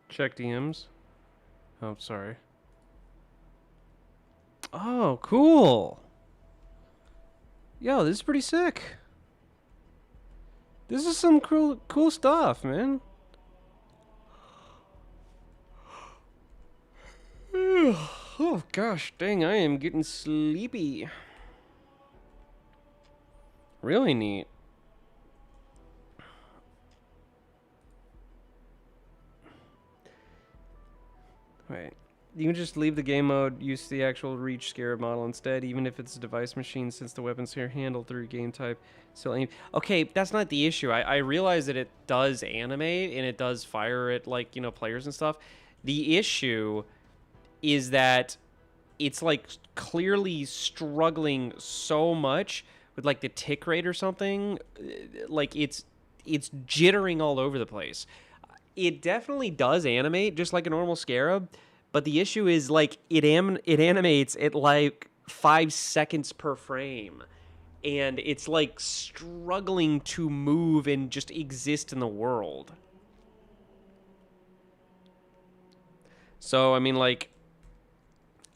Check DMs. Oh, sorry. Oh, cool. Yo, this is pretty sick. This is some cool stuff, man. Oh gosh, dang, I am getting sleepy. Really neat. Right. You can just leave the game mode, use the actual Reach Scarab model instead, even if it's a device machine, since the weapons here handled through game type. So, okay, that's not the issue. I realize that it does animate and it does fire at, like, you know, players and stuff. The issue is that it's, like, clearly struggling so much with, like, the tick rate or something. Like, it's jittering all over the place. It definitely does animate just like a normal Scarab, but the issue is, like, it animates at like 5 seconds per frame, and it's like struggling to move and just exist in the world. So I mean, like,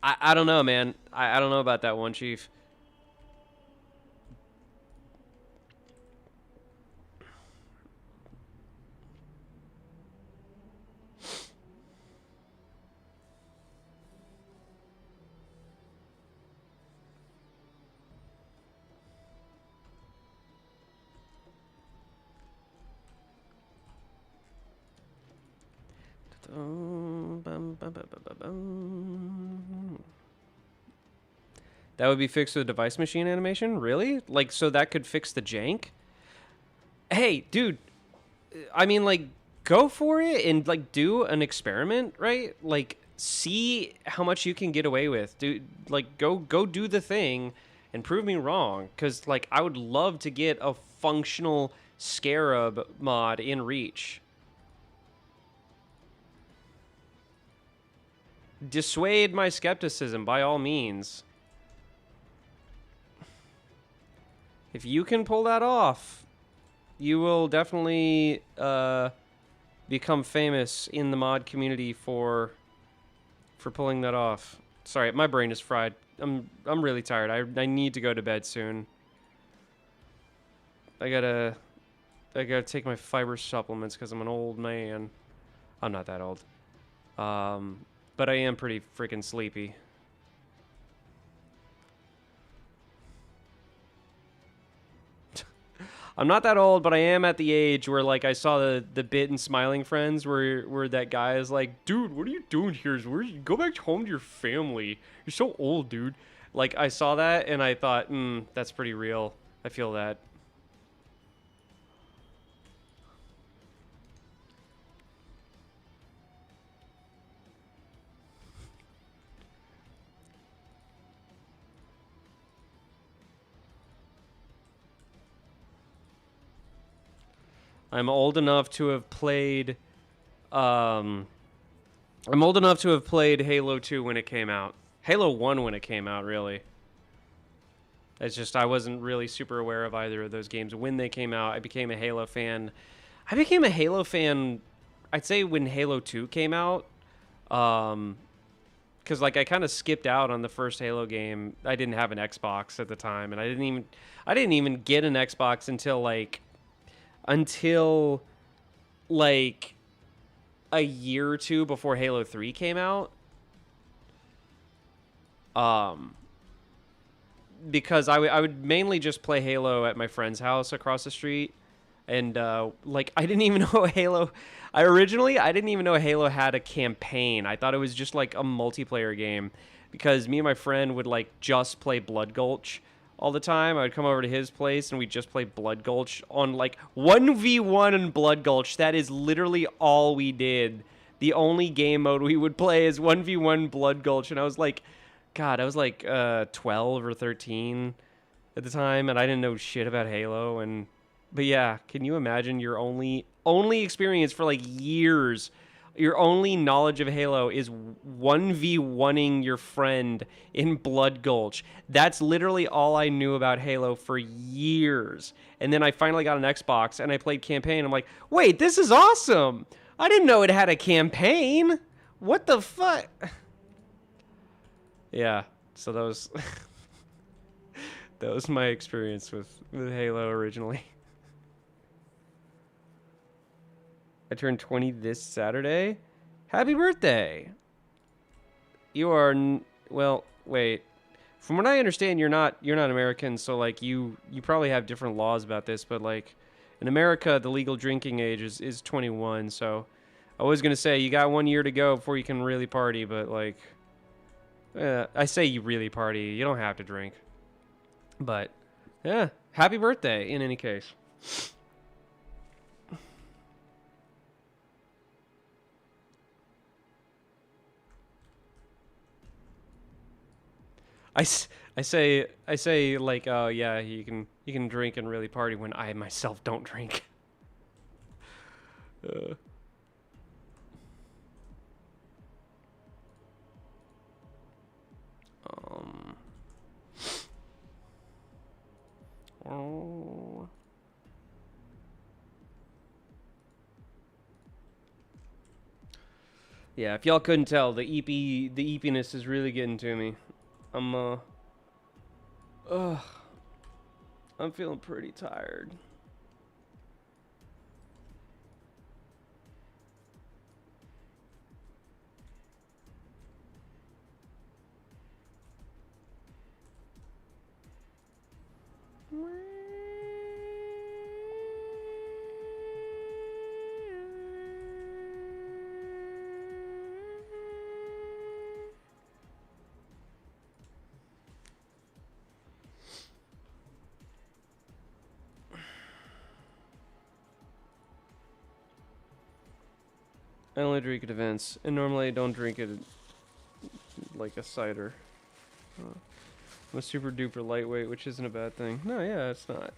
I don't know, man. I don't know about that one, Chief. That would be fixed with device machine animation? Really? Like, so that could fix the jank? Hey, dude, I mean, like, go for it and, like, do an experiment, right? Like, see how much you can get away with. Like, go do the thing and prove me wrong, because, like, I would love to get a functional Scarab mod in Reach. Dissuade my skepticism by all means. If you can pull that off, you will definitely become famous in the mod community for pulling that off. Sorry, my brain is fried. I'm really tired. I need to go to bed soon. I gotta take my fiber supplements because I'm an old man. I'm not that old. But I am pretty freaking sleepy. I'm not that old, but I am at the age where, like, I saw the bit in Smiling Friends where that guy is like, dude, what are you doing here? Go back home to your family. You're so old, dude. Like, I saw that and I thought, that's pretty real. I feel that. I'm old enough to have played I'm old enough to have played Halo 2 when it came out. Halo 1 when it came out, really. It's just I wasn't really super aware of either of those games when they came out. I became a Halo fan. I'd say when Halo 2 came out. Because like I kind of skipped out on the first Halo game. I didn't have an Xbox at the time, and I didn't even get an Xbox until like a year or two before Halo 3 came out. Because I would mainly just play Halo at my friend's house across the street. And like I didn't even know Halo I didn't even know Halo had a campaign. I thought it was just like a multiplayer game because me and my friend would like just play Blood Gulch all the time. I would come over to his place and we'd just play Blood Gulch on like 1v1 in Blood Gulch. That is literally all we did. The only game mode we would play is 1v1 Blood Gulch. And I was like, God, I was like 12 or 13 at the time. And I didn't know shit about Halo. But yeah, can you imagine your only experience for like years? Your only knowledge of Halo is 1v1ing your friend in Blood Gulch. That's literally all I knew about Halo for years. And then I finally got an Xbox and I played campaign. I'm like, wait, this is awesome. I didn't know it had a campaign. What the fuck? Yeah, so that was that was my experience with Halo originally. I turned 20 this Saturday. Happy birthday! You are well. Wait. From what I understand, you're not American, so like you probably have different laws about this. But like in America, the legal drinking age is 21. So I was gonna say you got 1 year to go before you can really party. But like, I say you really party. You don't have to drink. But yeah, happy birthday in any case. I say like, oh yeah, you can drink and really party when I myself don't drink. Oh. Yeah, if y'all couldn't tell, the epiness is really getting to me. I'm feeling pretty tired. I only drink at events, and normally I don't drink it like a cider. I'm a super duper lightweight, which isn't a bad thing. No, yeah, it's not.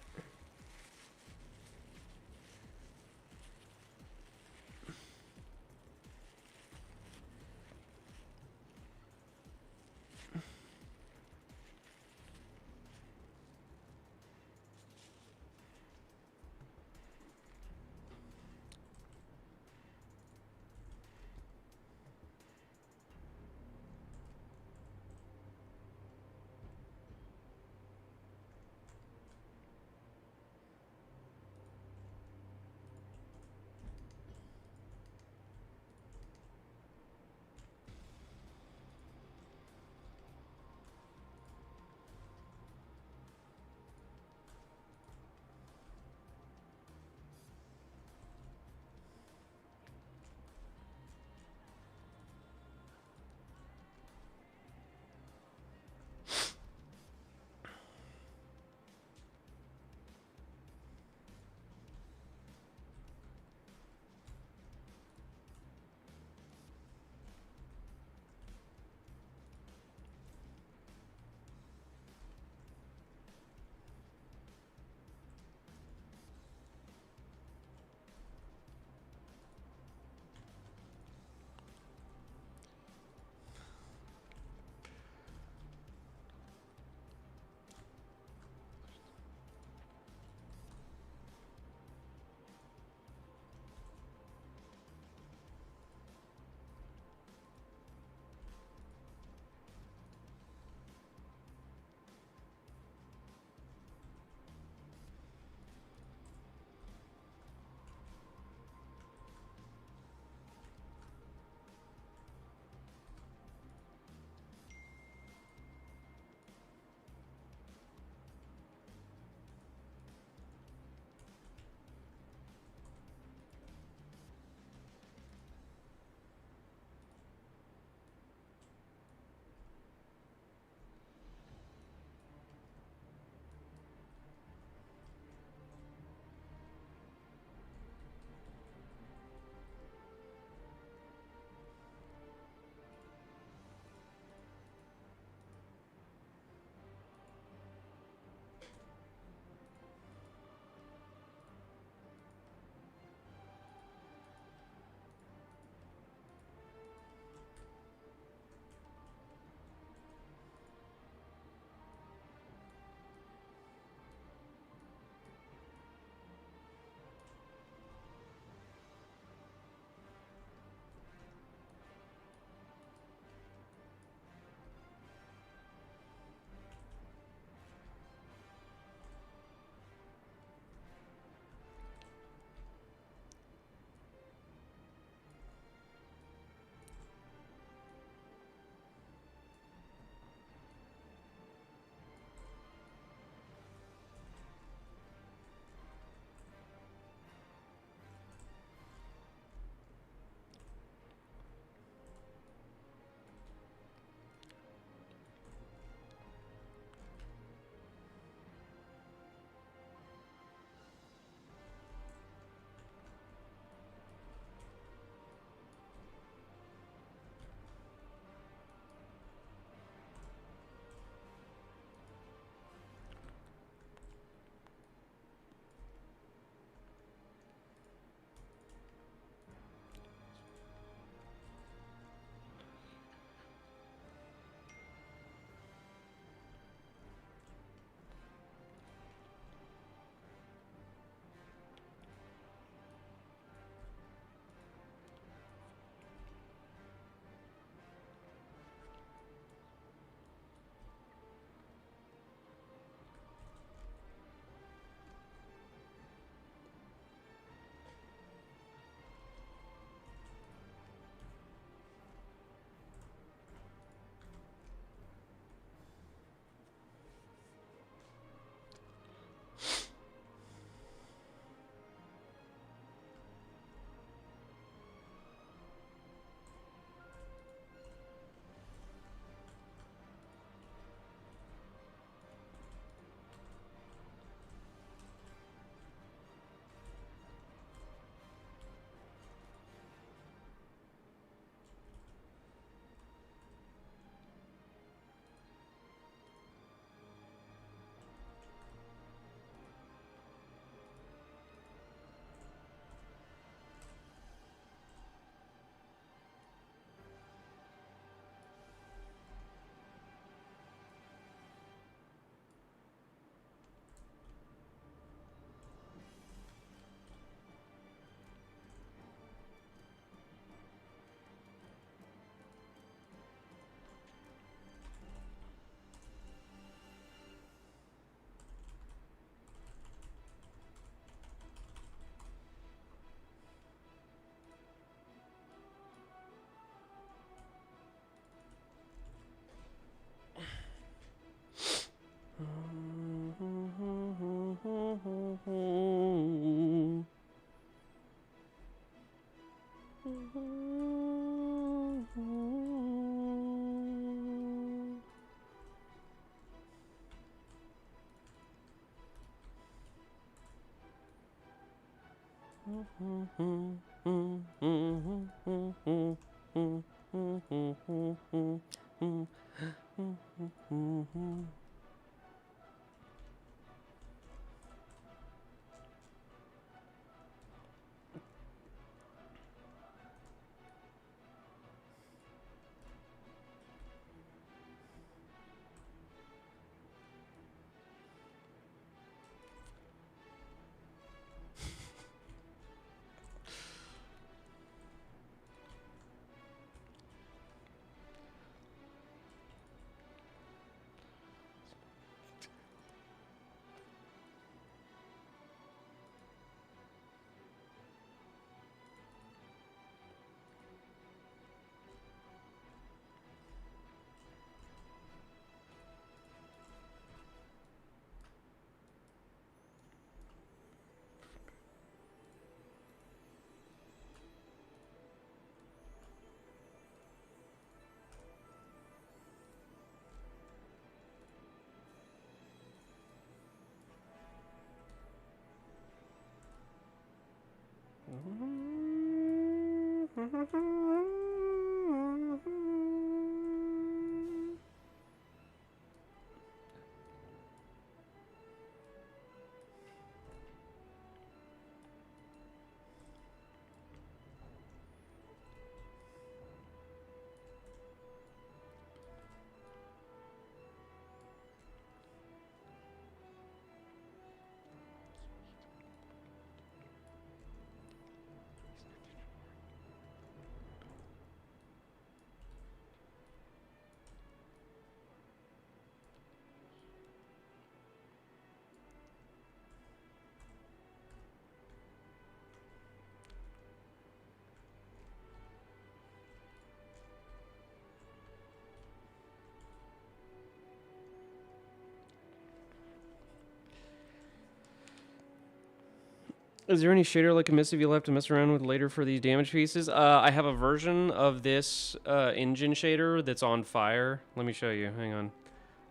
Is there any shader like emissive you'll have to mess around with later for these damage pieces? I have a version of this engine shader that's on fire. Let me show you. Hang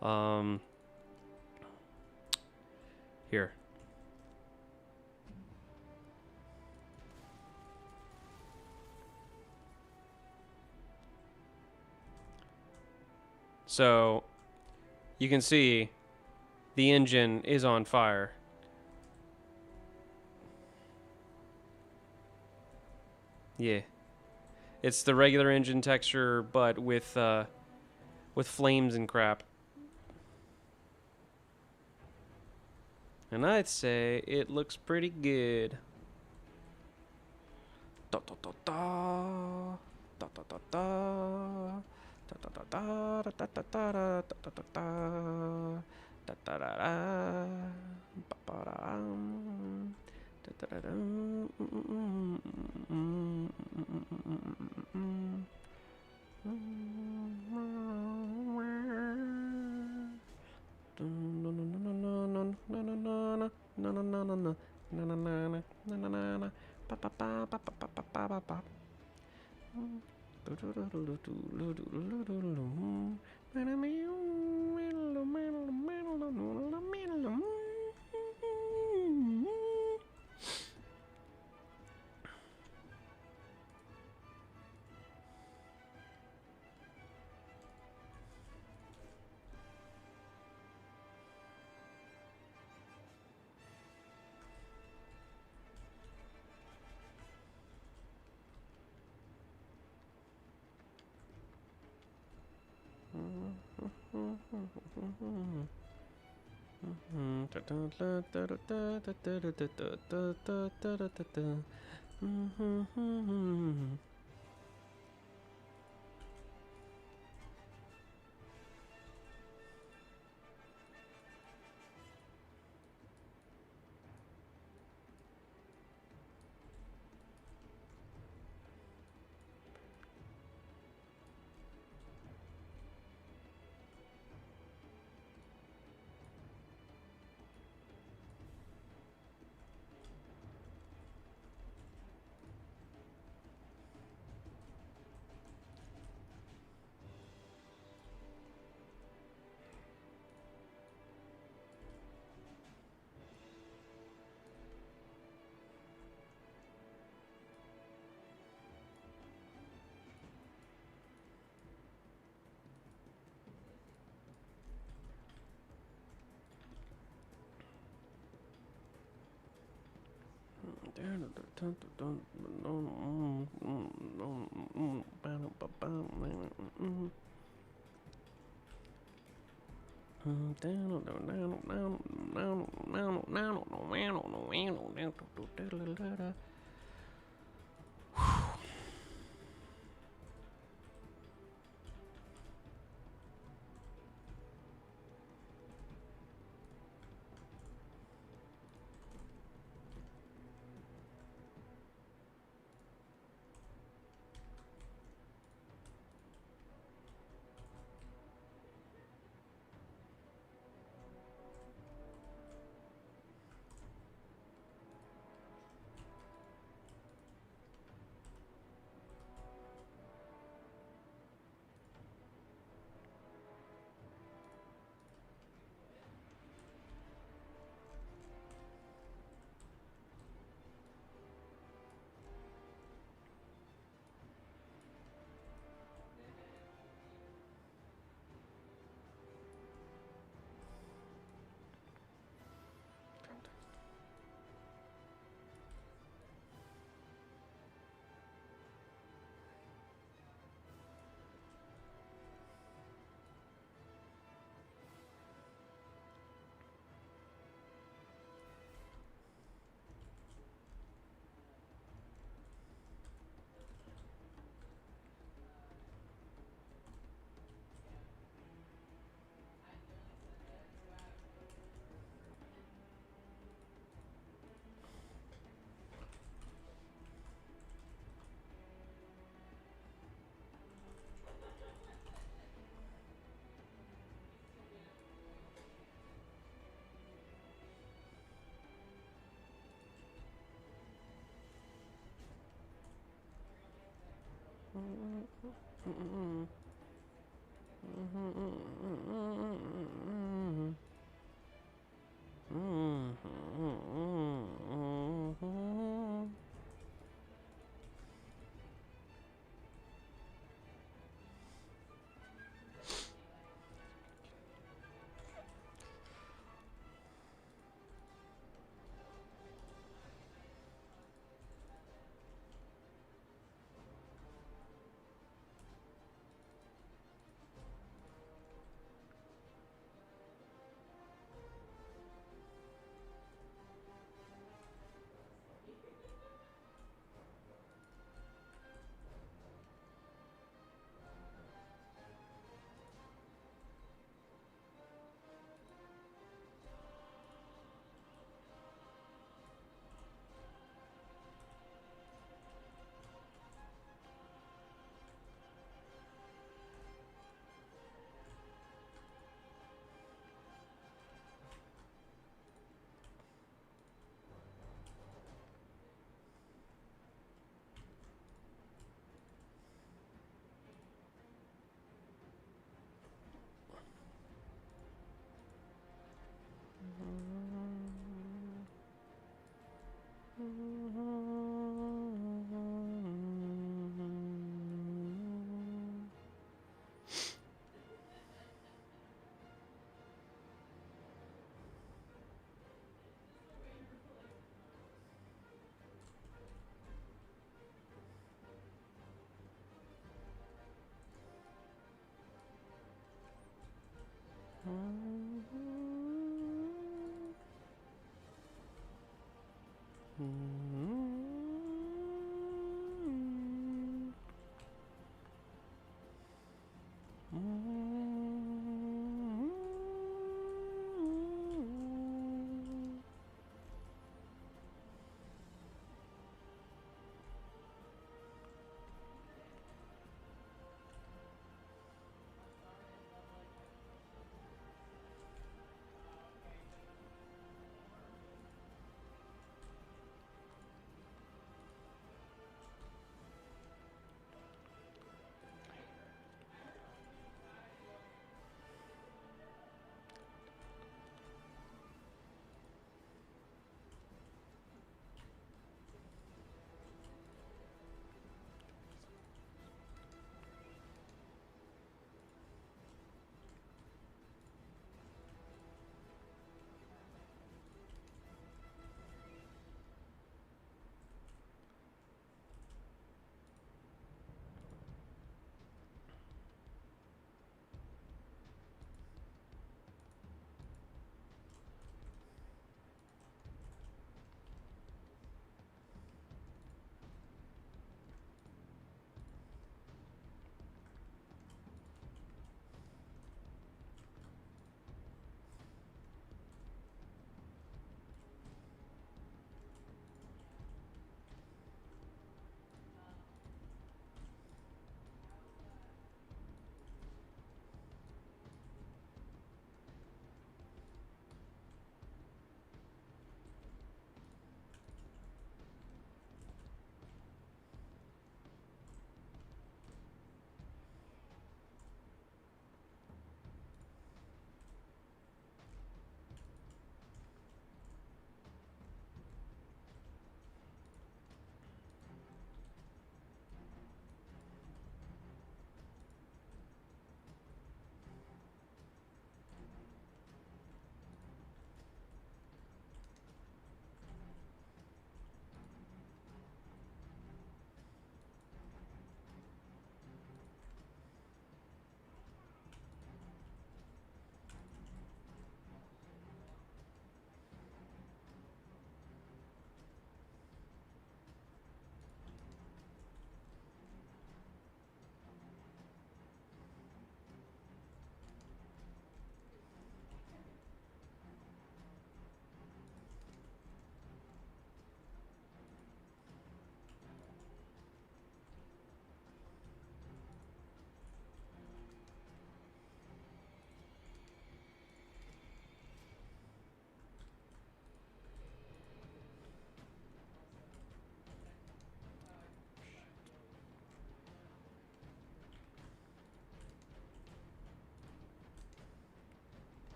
on. Here. So you can see the engine is on fire. Yeah. It's the regular engine texture, but with flames and crap. And I'd say it looks pretty good. Da da da da. Da da da da. Da da da da da da da da da da da da da da da. Ba ba da. Da da da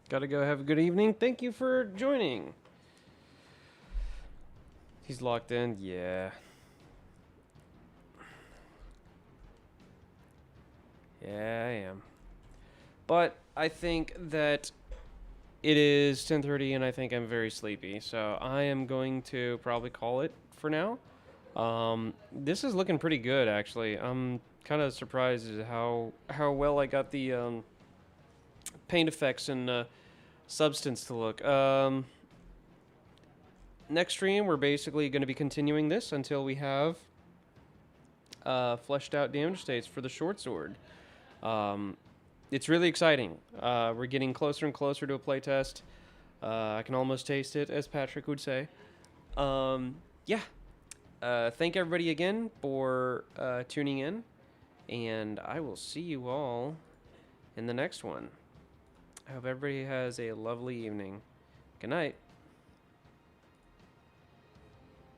Gotta go have a good evening. Thank you for joining. He's locked in. Yeah. Yeah, I am. But I think that it is 10:30 and I think I'm very sleepy. So I am going to probably call it for now. This is looking pretty good actually. I'm kind of surprised at how well I got the paint effects and substance to look. Next stream we're basically going to be continuing this until we have fleshed out damage states for the short sword. It's really exciting. We're getting closer and closer to a playtest. I can almost taste it, as Patrick would say. Yeah. Thank everybody again for tuning in, and I will see you all in the next one. I hope everybody has a lovely evening. Good night.